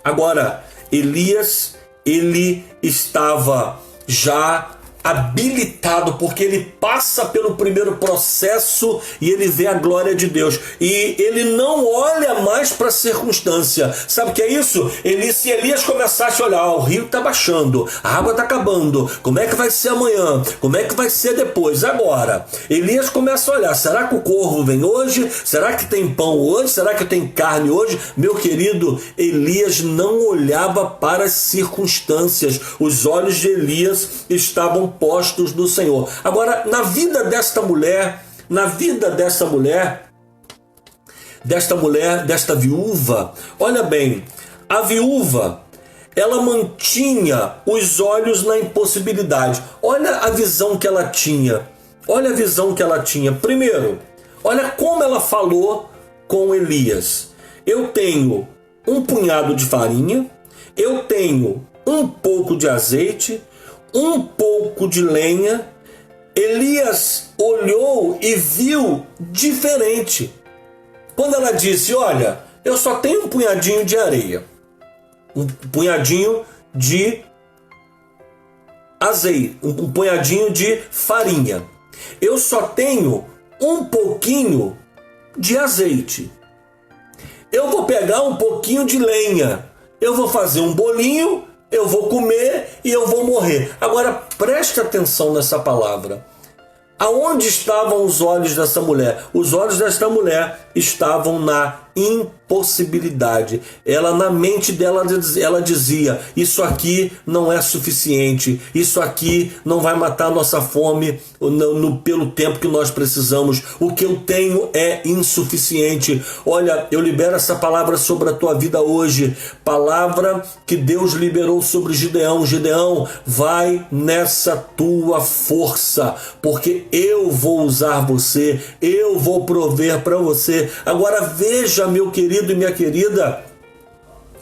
Agora, Elias, ele estava já habilitado, porque ele passa pelo primeiro processo e ele vê a glória de Deus e ele não olha mais para a circunstância. Sabe o que é isso? Se Elias começasse a olhar, o rio está baixando, a água está acabando, como é que vai ser amanhã? Como é que vai ser depois? Agora, Elias começa a olhar, será que o corvo vem hoje? Será que tem pão hoje? Será que tem carne hoje? Meu querido, Elias não olhava para as circunstâncias, os olhos de Elias estavam postos no Senhor. Agora, na vida desta mulher, desta viúva, olha bem, a viúva, ela mantinha os olhos na impossibilidade. Olha a visão que ela tinha. Olha a visão que ela tinha. Primeiro, olha como ela falou com Elias. Eu tenho um punhado de farinha, eu tenho um pouco de azeite, um pouco de lenha. Elias olhou e viu diferente. Quando ela disse, olha, eu só tenho um punhadinho de areia, um punhadinho de azeite, um punhadinho de farinha. Eu só tenho um pouquinho de azeite. Eu vou pegar um pouquinho de lenha. Eu vou fazer um bolinho, eu vou comer e eu vou morrer. Agora preste atenção nessa palavra. Aonde estavam os olhos dessa mulher? Os olhos desta mulher estavam na impossibilidade. Ela, na mente dela, ela dizia, isso aqui não é suficiente, isso aqui não vai matar a nossa fome pelo tempo que nós precisamos, o que eu tenho é insuficiente. Olha, eu libero essa palavra sobre a tua vida hoje, palavra que Deus liberou sobre Gideão. Gideão, vai nessa tua força, porque eu vou usar você, eu vou prover para você. Agora veja, meu querido e minha querida,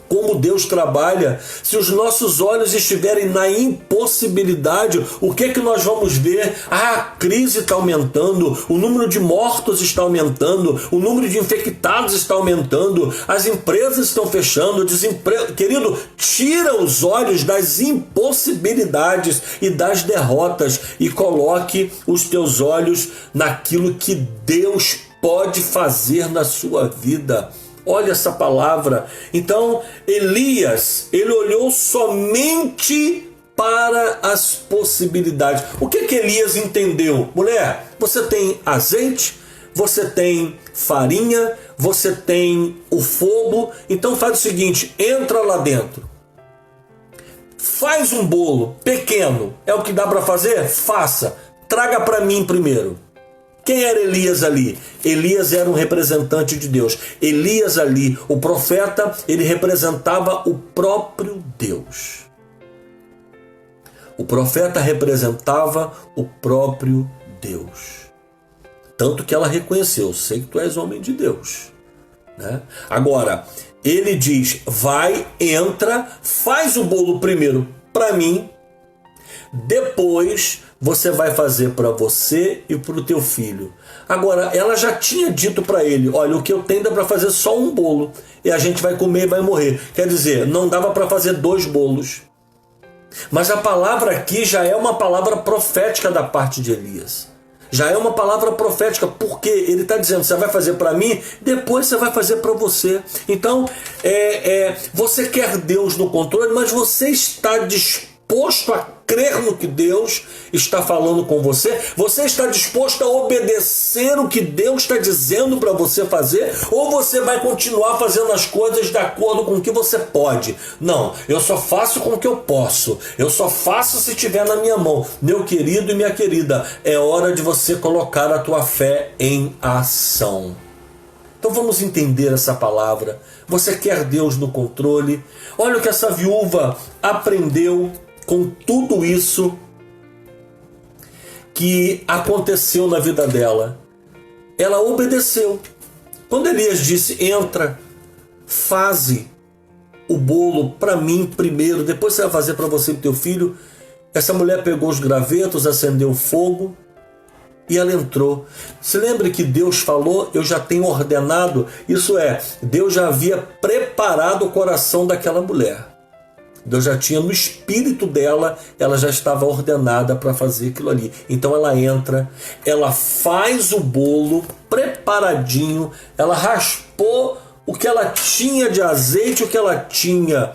como Deus trabalha. Se os nossos olhos estiverem na impossibilidade, o que é que nós vamos ver? A crise está aumentando, o número de mortos está aumentando, o número de infectados está aumentando, as empresas estão fechando, o desemprego. Querido, tira os olhos das impossibilidades e das derrotas e coloque os teus olhos naquilo que Deus pode fazer na sua vida. Olha essa palavra. Então, Elias, ele olhou somente para as possibilidades. O que Elias entendeu? Mulher, você tem azeite, você tem farinha, você tem o fogo, então faz o seguinte, entra lá dentro. Faz um bolo pequeno, é o que dá para fazer? Faça. Traga para mim primeiro. Quem era Elias ali? Elias era um representante de Deus. Elias ali, o profeta, ele representava o próprio Deus. O profeta representava o próprio Deus. Tanto que ela reconheceu, sei que tu és homem de Deus. Né? Agora, ele diz, vai, entra, faz o bolo primeiro para mim, depois você vai fazer para você e para o teu filho. Agora, ela já tinha dito para ele, olha, o que eu tenho dá para fazer só um bolo, e a gente vai comer e vai morrer. Quer dizer, não dava para fazer 2 bolos. Mas a palavra aqui já é uma palavra profética da parte de Elias. Já é uma palavra profética, porque ele está dizendo, você vai fazer para mim, depois você vai fazer para você. Então, você quer Deus no controle, mas você está disposto disposto a crer no que Deus está falando com você? Você está disposto a obedecer o que Deus está dizendo para você fazer? Ou você vai continuar fazendo as coisas de acordo com o que você pode? Não, eu só faço com o que eu posso. Eu só faço se estiver na minha mão. Meu querido e minha querida, é hora de você colocar a tua fé em ação. Então vamos entender essa palavra. Você quer Deus no controle? Olha o que essa viúva aprendeu com tudo isso que aconteceu na vida dela. Ela obedeceu. Quando Elias disse, entra, faze o bolo para mim primeiro, depois você vai fazer para você e teu filho. Essa mulher pegou os gravetos, acendeu o fogo e ela entrou. Se lembre que Deus falou, eu já tenho ordenado. Isso é, Deus já havia preparado o coração daquela mulher. Deus já tinha no espírito dela, ela já estava ordenada para fazer aquilo ali. Então ela entra, ela faz o bolo preparadinho, ela raspou o que ela tinha de azeite, o que ela tinha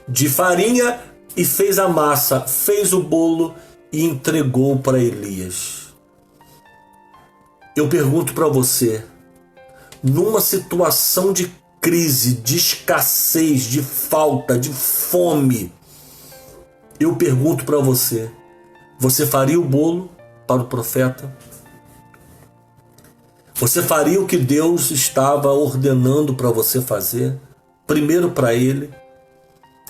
de farinha e fez a massa, fez o bolo e entregou para Elias. Eu pergunto para você, numa situação de crise, de escassez, de falta, de fome, eu pergunto para você, você faria o bolo para o profeta? Você faria o que Deus estava ordenando para você fazer? Primeiro para Ele?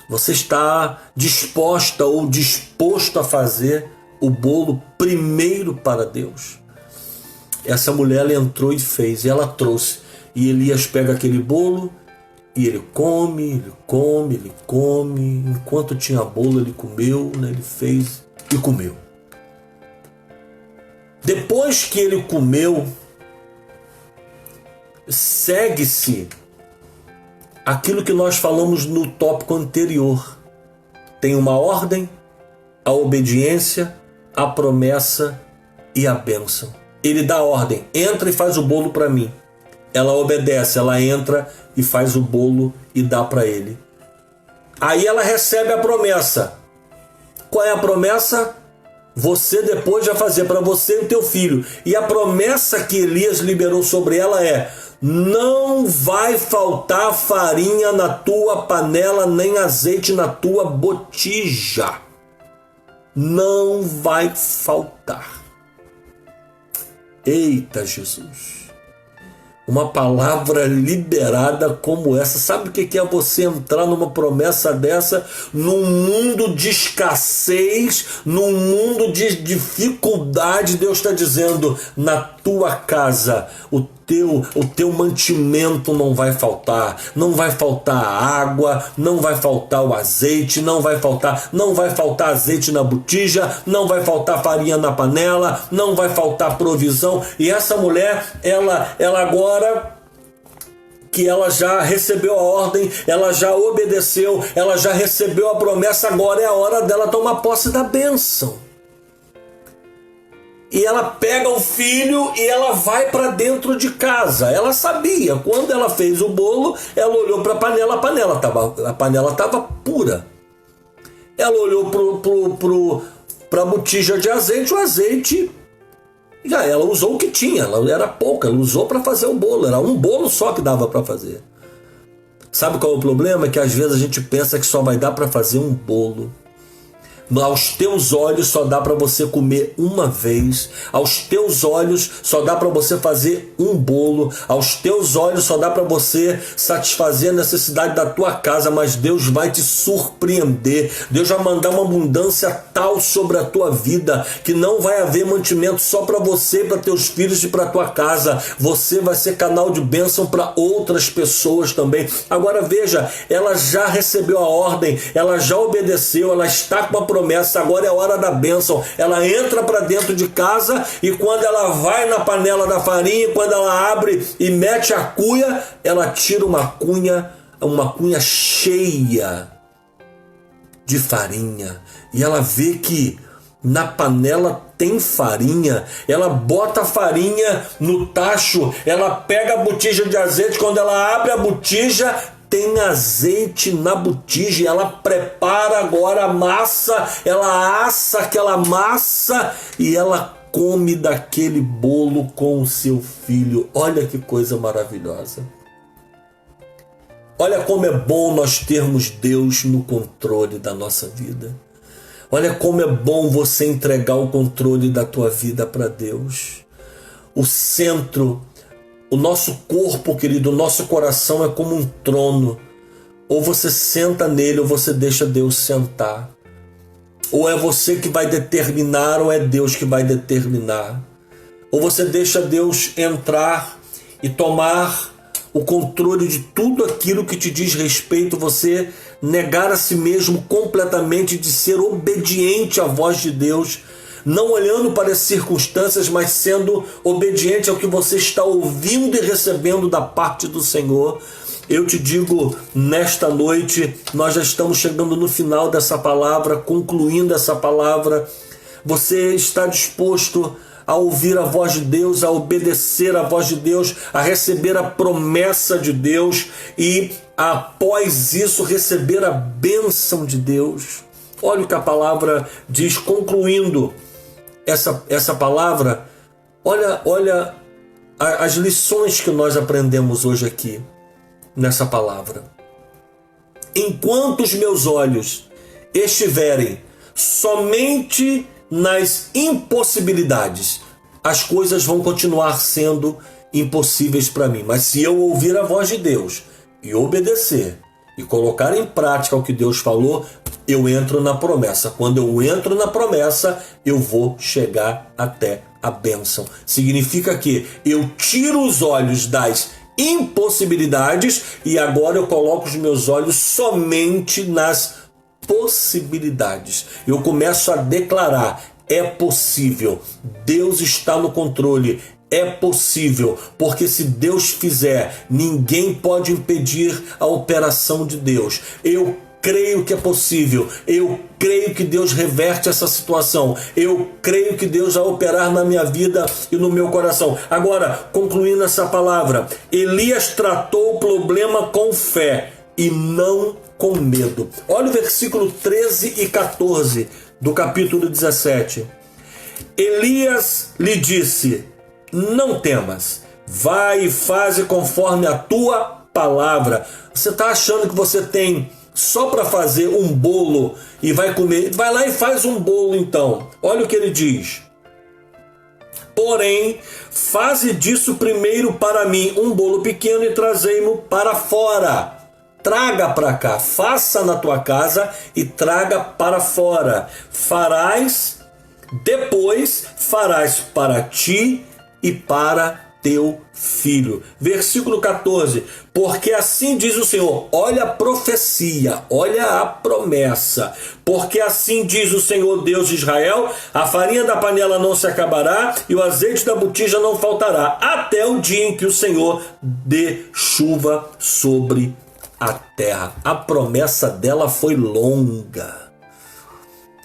Você está disposta ou disposto a fazer o bolo primeiro para Deus? Essa mulher ela entrou e fez, e ela trouxe. E Elias pega aquele bolo e ele come, ele come, ele come. Enquanto tinha bolo, ele comeu, né? Ele fez e comeu. Depois que ele comeu, segue-se aquilo que nós falamos no tópico anterior. Tem uma ordem, a obediência, a promessa e a bênção. Ele dá a ordem, entra e faz o bolo para mim. Ela obedece, ela entra e faz o bolo e dá para ele. Aí ela recebe a promessa. Qual é a promessa? Você depois vai fazer para você e o teu filho. E a promessa que Elias liberou sobre ela é: não vai faltar farinha na tua panela, nem azeite na tua botija. Não vai faltar. Eita Jesus! Uma palavra liberada como essa. Sabe o que é você entrar numa promessa dessa num mundo de escassez, num mundo de dificuldade? Deus está dizendo, na tua casa o teu mantimento não vai faltar. Não vai faltar água, não vai faltar o azeite, não vai faltar azeite na botija, não vai faltar farinha na panela, não vai faltar provisão. E essa mulher, ela agora que ela já recebeu a ordem, ela já obedeceu, ela já recebeu a promessa, agora é a hora dela tomar posse da bênção. E ela pega o filho e ela vai para dentro de casa. Ela sabia, quando ela fez o bolo, ela olhou para a panela estava pura. Ela olhou para a botija de azeite, o azeite, já ela usou o que tinha, ela era pouca, ela usou para fazer o bolo, era um bolo só que dava para fazer. Sabe qual é o problema? É que às vezes a gente pensa que só vai dar para fazer um bolo. Aos teus olhos só dá para você comer uma vez. Aos teus olhos só dá para você fazer um bolo. Aos teus olhos só dá para você satisfazer a necessidade da tua casa. Mas Deus vai te surpreender. Deus vai mandar uma abundância tal sobre a tua vida que não vai haver mantimento só para você, para teus filhos e para tua casa. Você vai ser canal de bênção para outras pessoas também. Agora veja, ela já recebeu a ordem, ela já obedeceu, ela está com a promessa, agora é a hora da bênção. Ela entra para dentro de casa e quando ela vai na panela da farinha, quando ela abre e mete a cuia, ela tira uma cunha cheia de farinha. E ela vê que na panela tem farinha, ela bota a farinha no tacho, ela pega a botija de azeite, quando ela abre a botija, tem azeite na botija, ela prepara agora a massa, ela assa aquela massa e ela come daquele bolo com o seu filho. Olha que coisa maravilhosa. Olha como é bom nós termos Deus no controle da nossa vida. Olha como é bom você entregar o controle da tua vida para Deus. O centro, o nosso corpo, querido, o nosso coração é como um trono. Ou você senta nele ou você deixa Deus sentar. Ou é você que vai determinar ou é Deus que vai determinar. Ou você deixa Deus entrar e tomar o controle de tudo aquilo que te diz respeito, você negar a si mesmo completamente, de ser obediente à voz de Deus, não olhando para as circunstâncias, mas sendo obediente ao que você está ouvindo e recebendo da parte do Senhor. Eu te digo, nesta noite, nós já estamos chegando no final dessa palavra, concluindo essa palavra. Você está disposto a ouvir a voz de Deus, a obedecer a voz de Deus, a receber a promessa de Deus e, após isso, receber a bênção de Deus? Olha o que a palavra diz, concluindo essa palavra. Olha as lições que nós aprendemos hoje aqui, nessa palavra. Enquanto os meus olhos estiverem somente nas impossibilidades, as coisas vão continuar sendo impossíveis para mim. Mas se eu ouvir a voz de Deus e obedecer e colocar em prática o que Deus falou, eu entro na promessa. Quando eu entro na promessa, eu vou chegar até a bênção. Significa que eu tiro os olhos das impossibilidades e agora eu coloco os meus olhos somente nas possibilidades. Eu começo a declarar: é possível, Deus está no controle, é possível, porque se Deus fizer, ninguém pode impedir a operação de Deus. Eu creio que é possível, eu creio que Deus reverte essa situação, eu creio que Deus vai operar na minha vida e no meu coração. Agora, concluindo essa palavra, Elias tratou o problema com fé e não com medo. Olha o versículo 13 e 14 do capítulo 17. Elias lhe disse: não temas, vai e faze conforme a tua palavra. Você está achando que você tem só para fazer um bolo e vai comer? Vai lá e faz um bolo então. Olha o que ele diz: porém, faze disso primeiro para mim um bolo pequeno e trazei-mo para fora. Traga para cá, faça na tua casa e traga para fora. Depois farás para ti e para teu filho. Versículo 14. Porque assim diz o Senhor. Olha a profecia, olha a promessa. Porque assim diz o Senhor Deus de Israel: a farinha da panela não se acabará e o azeite da botija não faltará, até o dia em que o Senhor dê chuva sobre a terra. A promessa dela foi longa,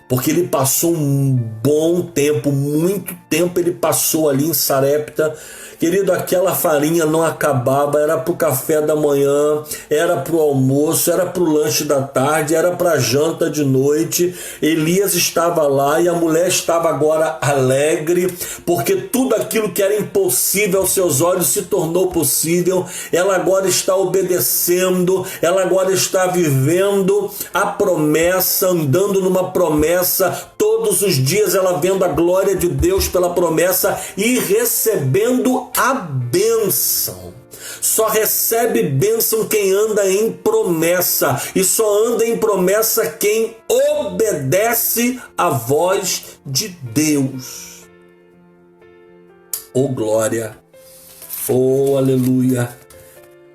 porque ele passou um bom tempo, muito tempo ele passou ali em Sarepta. Querido, aquela farinha não acabava, era para o café da manhã, era para o almoço, era para o lanche da tarde, era para a janta de noite. Elias estava lá e a mulher estava agora alegre, porque tudo aquilo que era impossível aos seus olhos se tornou possível. Ela agora está obedecendo, ela agora está vivendo a promessa, andando numa promessa, todos os dias ela vendo a glória de Deus pela promessa e recebendo a bênção. Só recebe bênção quem anda em promessa, e só anda em promessa quem obedece à voz de Deus. Oh glória, oh aleluia.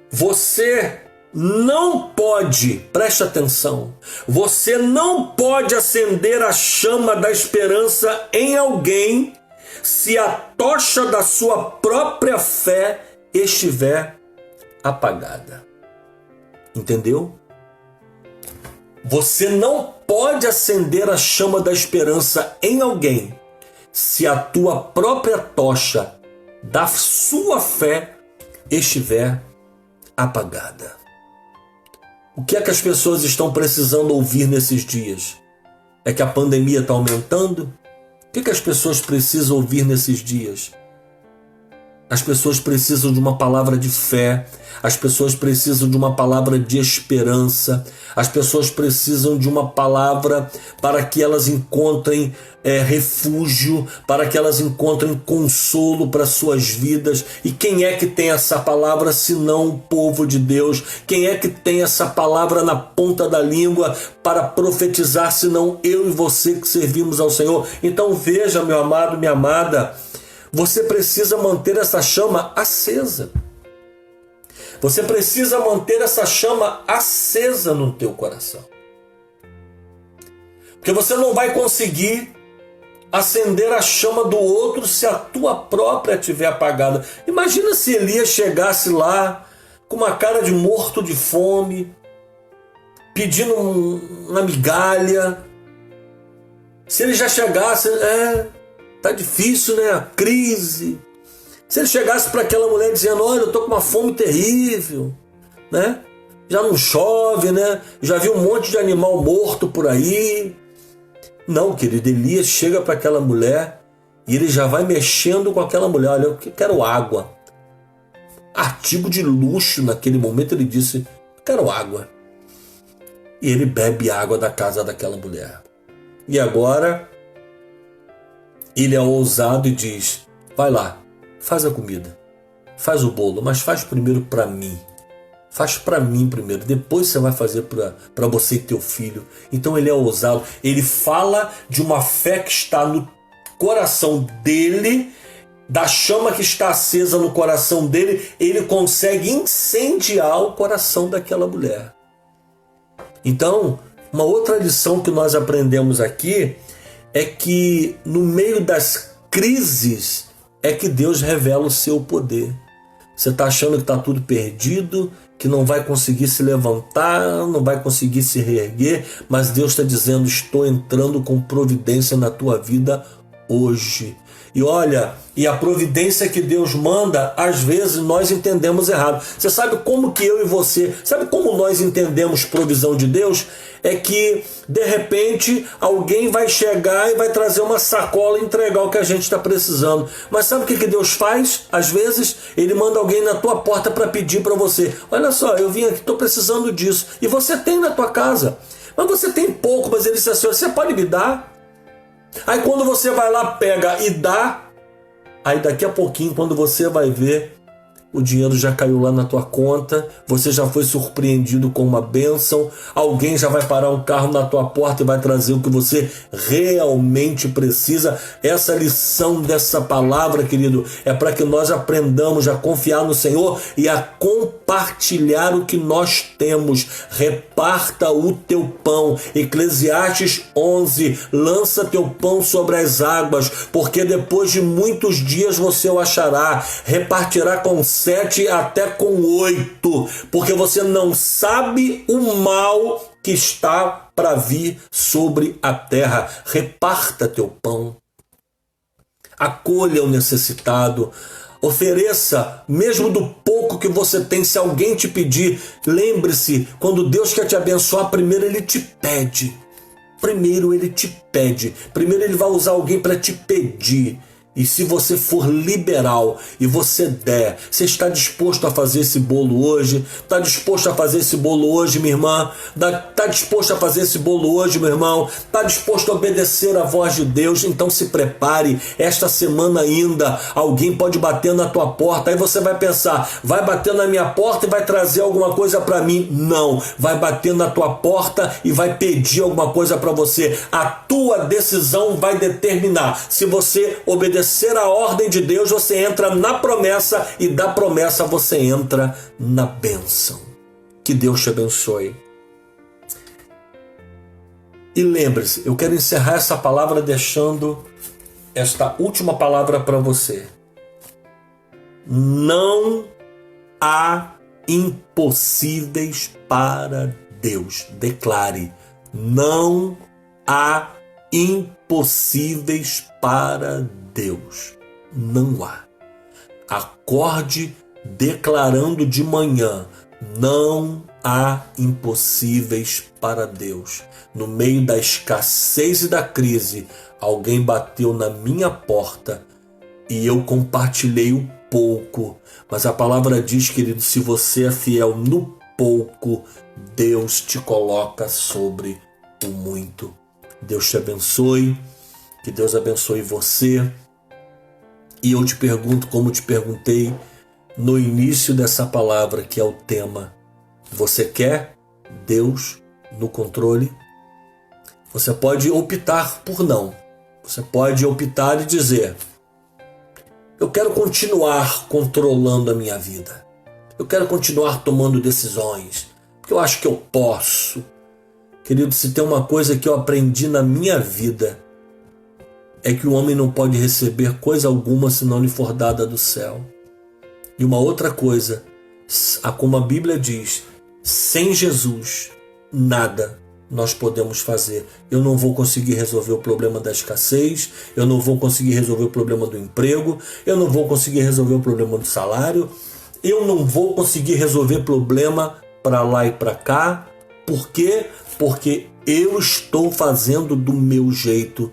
Você não pode, preste atenção, você não pode acender a chama da esperança em alguém se a tocha da sua própria fé estiver apagada. Entendeu? Você não pode acender a chama da esperança em alguém se a tua própria tocha da sua fé estiver apagada. O que é que as pessoas estão precisando ouvir nesses dias? É que a pandemia está aumentando? O que é que as pessoas precisam ouvir nesses dias? As pessoas precisam de uma palavra de fé, as pessoas precisam de uma palavra de esperança, as pessoas precisam de uma palavra para que elas encontrem refúgio, para que elas encontrem consolo para suas vidas. E quem é que tem essa palavra senão o povo de Deus? Quem é que tem essa palavra na ponta da língua para profetizar senão eu e você que servimos ao Senhor? Então veja, meu amado, minha amada, você precisa manter essa chama acesa. Você precisa manter essa chama acesa no teu coração. Porque você não vai conseguir acender a chama do outro se a tua própria estiver apagada. Imagina se Elias chegasse lá com uma cara de morto de fome, pedindo uma migalha. Se ele já chegasse, tá difícil, né? A crise. Se ele chegasse para aquela mulher dizendo, olha, eu tô com uma fome terrível, né? Já não chove, né? Já vi um monte de animal morto por aí. Não, querido, Elias chega para aquela mulher e ele já vai mexendo com aquela mulher. Olha, eu quero água. Artigo de luxo naquele momento, ele disse, eu quero água. E ele bebe água da casa daquela mulher. E agora ele é ousado e diz, vai lá, faz a comida, faz o bolo, mas faz primeiro para mim. Faz para mim primeiro, depois você vai fazer para você e teu filho. Então ele é ousado, ele fala de uma fé que está no coração dele, da chama que está acesa no coração dele, ele consegue incendiar o coração daquela mulher. Então, uma outra lição que nós aprendemos aqui é que no meio das crises é que Deus revela o seu poder. Você está achando que está tudo perdido, que não vai conseguir se levantar, não vai conseguir se reerguer, mas Deus está dizendo, estou entrando com providência na tua vida hoje. E olha, e a providência que Deus manda, às vezes nós entendemos errado. Você sabe como que eu e você, sabe como nós entendemos provisão de Deus? É que, de repente, alguém vai chegar e vai trazer uma sacola e entregar o que a gente está precisando. Mas sabe o que Deus faz? Às vezes, Ele manda alguém na tua porta para pedir para você. Olha só, eu vim aqui, estou precisando disso. E você tem na tua casa. Mas você tem pouco, mas Ele disse assim, você pode me dar? Aí quando você vai lá, pega e dá, aí daqui a pouquinho, quando você vai ver, o dinheiro já caiu lá na tua conta, você já foi surpreendido com uma bênção, alguém já vai parar um carro na tua porta e vai trazer o que você realmente precisa. Essa lição dessa palavra, querido, é para que nós aprendamos a confiar no Senhor e a compartilhar o que nós temos. Reparta o teu pão. Eclesiastes 11, lança teu pão sobre as águas, porque depois de muitos dias você o achará, repartirá com 7 até com 8, porque você não sabe o mal que está para vir sobre a terra. Reparta teu pão, acolha o necessitado, ofereça, mesmo do pouco que você tem. Se alguém te pedir, lembre-se, quando Deus quer te abençoar, primeiro Ele te pede. Primeiro Ele vai usar alguém para te pedir. E se você for liberal e você der, você está disposto a fazer esse bolo hoje? Está disposto a fazer esse bolo hoje, minha irmã? Está disposto a fazer esse bolo hoje, meu irmão? Está disposto a obedecer a voz de Deus? Então se prepare, esta semana ainda alguém pode bater na tua porta, aí você vai pensar, vai bater na minha porta e vai trazer alguma coisa para mim? Não, vai bater na tua porta e vai pedir alguma coisa para você. A tua decisão vai determinar. Se você obedecer a ordem de Deus, você entra na promessa, e da promessa você entra na bênção. Que Deus te abençoe. E lembre-se, eu quero encerrar essa palavra deixando esta última palavra para você. Não há impossíveis para Deus. Declare, não há impossíveis para Deus. Não há. Acorde declarando de manhã, não há impossíveis para Deus. No meio da escassez e da crise, alguém bateu na minha porta e eu compartilhei o pouco. Mas a palavra diz, querido, se você é fiel no pouco, Deus te coloca sobre o muito. Deus te abençoe, que Deus abençoe você. E eu te pergunto, como te perguntei no início dessa palavra, que é o tema: você quer Deus no controle? Você pode optar por não. Você pode optar e dizer: eu quero continuar controlando a minha vida. Eu quero continuar tomando decisões, porque eu acho que eu posso. Querido, se tem uma coisa que eu aprendi na minha vida, é que o homem não pode receber coisa alguma se não lhe for dada do céu. E uma outra coisa, como a Bíblia diz, sem Jesus, nada nós podemos fazer. Eu não vou conseguir resolver o problema da escassez, eu não vou conseguir resolver o problema do emprego, eu não vou conseguir resolver o problema do salário, eu não vou conseguir resolver problema para lá e para cá. Por quê? Porque eu estou fazendo do meu jeito.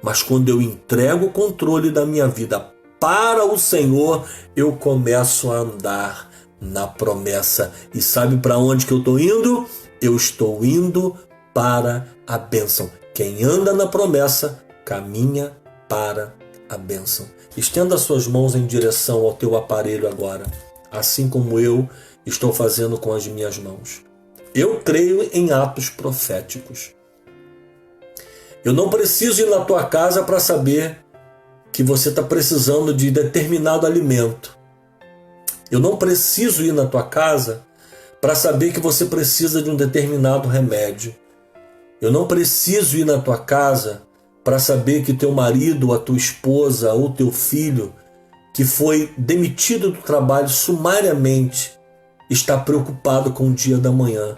Mas quando eu entrego o controle da minha vida para o Senhor, eu começo a andar na promessa. E sabe para onde que eu estou indo? Eu estou indo para a bênção. Quem anda na promessa, caminha para a bênção. Estenda suas mãos em direção ao teu aparelho agora, assim como eu estou fazendo com as minhas mãos. Eu creio em atos proféticos. Eu não preciso ir na tua casa para saber que você está precisando de determinado alimento. Eu não preciso ir na tua casa para saber que você precisa de um determinado remédio. Eu não preciso ir na tua casa para saber que teu marido, a tua esposa ou teu filho, que foi demitido do trabalho sumariamente, está preocupado com o dia da manhã.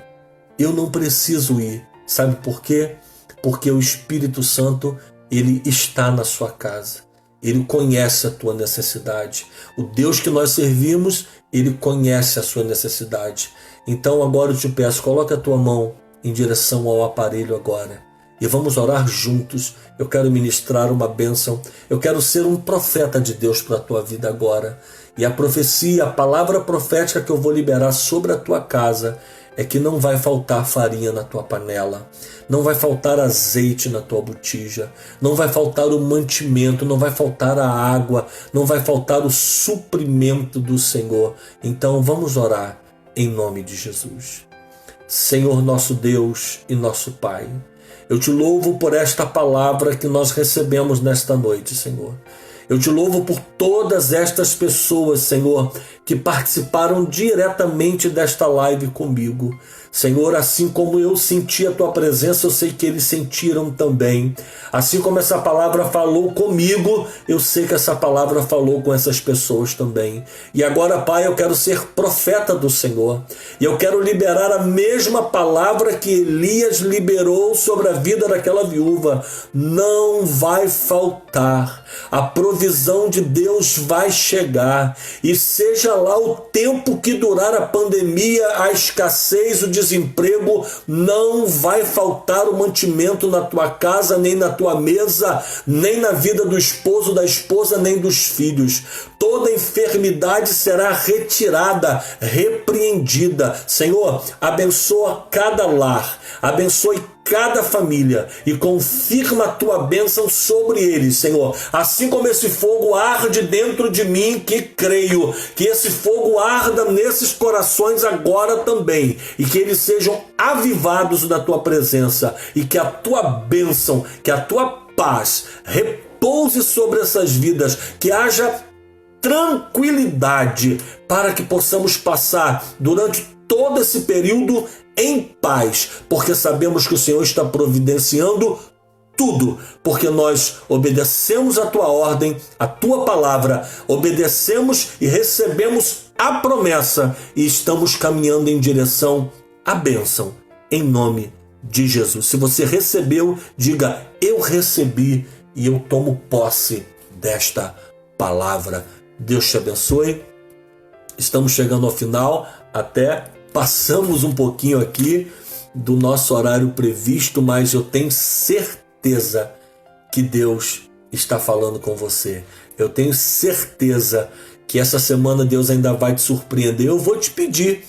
Eu não preciso ir. Sabe por quê? Porque o Espírito Santo, ele está na sua casa. Ele conhece a tua necessidade. O Deus que nós servimos, ele conhece a sua necessidade. Então agora eu te peço, coloca a tua mão em direção ao aparelho agora. E vamos orar juntos. Eu quero ministrar uma bênção. Eu quero ser um profeta de Deus para a tua vida agora. E a profecia, a palavra profética que eu vou liberar sobre a tua casa é que não vai faltar farinha na tua panela, não vai faltar azeite na tua botija, não vai faltar o mantimento, não vai faltar a água, não vai faltar o suprimento do Senhor. Então vamos orar em nome de Jesus. Senhor nosso Deus e nosso Pai, eu te louvo por esta palavra que nós recebemos nesta noite, Senhor. Eu te louvo por todas estas pessoas, Senhor, que participaram diretamente desta live comigo. Senhor, assim como eu senti a tua presença, eu sei que eles sentiram também. Assim como essa palavra falou comigo, eu sei que essa palavra falou com essas pessoas também. E agora, Pai, eu quero ser profeta do Senhor. E eu quero liberar a mesma palavra que Elias liberou sobre a vida daquela viúva. Não vai faltar. A provisão de Deus vai chegar. E seja lá o tempo que durar a pandemia, a escassez, o desemprego, não vai faltar o mantimento na tua casa, nem na tua mesa, nem na vida do esposo, da esposa, nem dos filhos. Toda enfermidade será retirada, repreendida. Senhor, abençoa cada lar, abençoe cada família e confirma a tua bênção sobre eles, Senhor. Assim como esse fogo arde dentro de mim, que creio, que esse fogo arda nesses corações agora também, e que eles sejam avivados na tua presença, e que a tua bênção, que a tua paz repouse sobre essas vidas, que haja tranquilidade para que possamos passar durante todo esse período em paz, porque sabemos que o Senhor está providenciando tudo, porque nós obedecemos a tua ordem, a tua palavra, obedecemos e recebemos a promessa e estamos caminhando em direção à bênção, em nome de Jesus. Se você recebeu, diga: eu recebi e eu tomo posse desta palavra. Deus te abençoe. Estamos chegando ao final. Até passamos um pouquinho aqui do nosso horário previsto, mas eu tenho certeza que Deus está falando com você. Eu tenho certeza que essa semana Deus ainda vai te surpreender. Eu vou te pedir,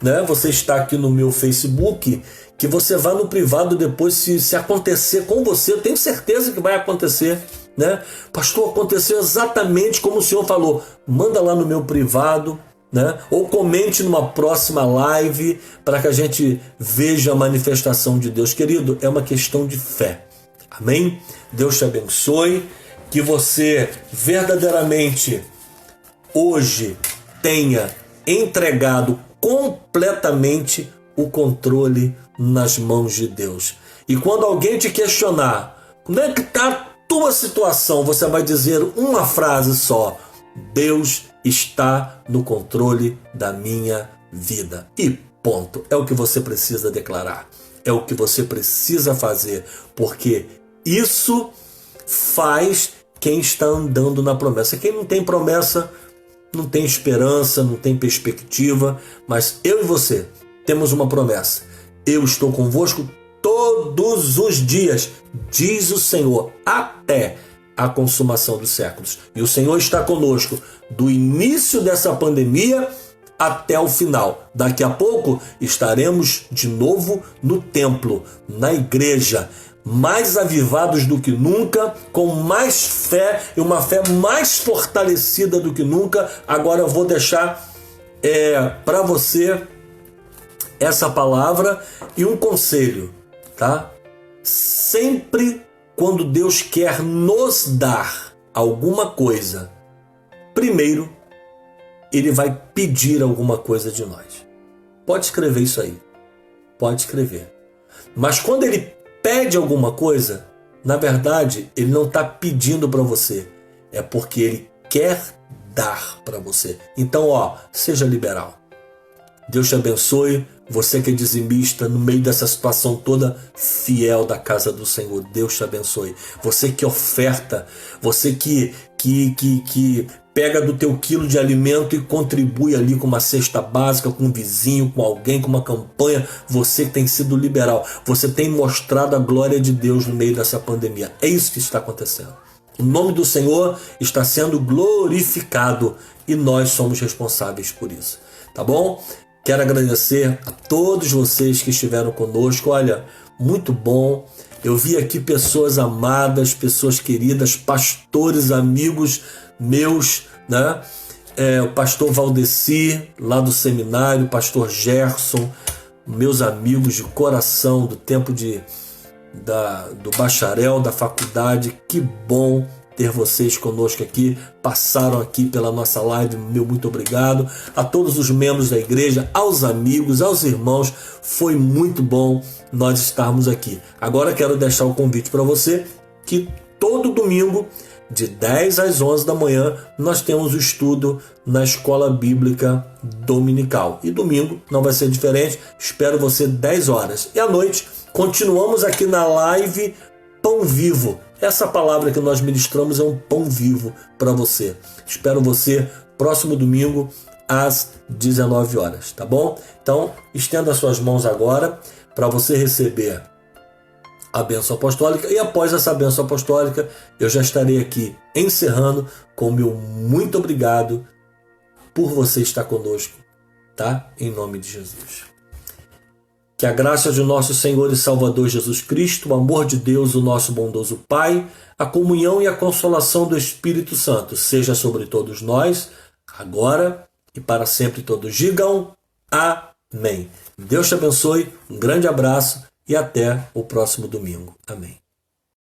né? Você está aqui no meu Facebook, que você vá no privado depois, se acontecer com você, eu tenho certeza que vai acontecer, né? Pastor, aconteceu exatamente como o senhor falou. Manda lá no meu privado, né? Ou comente numa próxima live para que a gente veja a manifestação de Deus. Querido, é uma questão de fé. Amém? Deus te abençoe, que você verdadeiramente hoje tenha entregado completamente o controle nas mãos de Deus. E quando alguém te questionar como é que está a tua situação, você vai dizer uma frase só: Deus está no controle da minha vida. E ponto. É o que você precisa declarar. É o que você precisa fazer, porque isso faz quem está andando na promessa. Quem não tem promessa não tem esperança, não tem perspectiva, mas eu e você temos uma promessa. Eu estou convosco todos os dias, diz o Senhor, até a consumação dos séculos. E o Senhor está conosco do início dessa pandemia até o final. Daqui a pouco estaremos de novo no templo, na igreja, mais avivados do que nunca, com mais fé e uma fé mais fortalecida do que nunca. Agora eu vou deixar para você essa palavra e um conselho, tá? Sempre quando Deus quer nos dar alguma coisa, primeiro Ele vai pedir alguma coisa de nós. Pode escrever isso aí. Pode escrever. Mas quando Ele pede alguma coisa, na verdade, Ele não está pedindo para você. É porque Ele quer dar para você. Então, seja liberal. Deus te abençoe. Você que é dizimista, no meio dessa situação toda, fiel da casa do Senhor, Deus te abençoe. Você que oferta, você que pega do teu quilo de alimento e contribui ali com uma cesta básica, com um vizinho, com alguém, com uma campanha, você que tem sido liberal, você tem mostrado a glória de Deus no meio dessa pandemia. É isso que está acontecendo. O nome do Senhor está sendo glorificado e nós somos responsáveis por isso. Tá bom? Quero agradecer a todos vocês que estiveram conosco. Olha, muito bom. Eu vi aqui pessoas amadas, pessoas queridas, pastores, amigos meus, né? O pastor Valdeci, lá do seminário, o pastor Gerson, meus amigos de coração, do tempo do bacharel, da faculdade. Que bom ter vocês conosco aqui, passaram aqui pela nossa live, meu muito obrigado. A todos os membros da igreja, aos amigos, aos irmãos, foi muito bom nós estarmos aqui. Agora quero deixar o convite para você que todo domingo, de 10 às 11 da manhã, nós temos o estudo na Escola Bíblica Dominical. E domingo não vai ser diferente, espero você 10 horas. E à noite, continuamos aqui na live Pão Vivo. Essa palavra que nós ministramos é um pão vivo para você. Espero você próximo domingo às 19 horas, tá bom? Então, estenda as suas mãos agora para você receber a bênção apostólica, e após essa bênção apostólica eu já estarei aqui encerrando com o meu muito obrigado por você estar conosco, tá? Em nome de Jesus. Que a graça de nosso Senhor e Salvador Jesus Cristo, o amor de Deus, o nosso bondoso Pai, a comunhão e a consolação do Espírito Santo seja sobre todos nós, agora e para sempre. Todos digam amém. Deus te abençoe, um grande abraço e até o próximo domingo. Amém.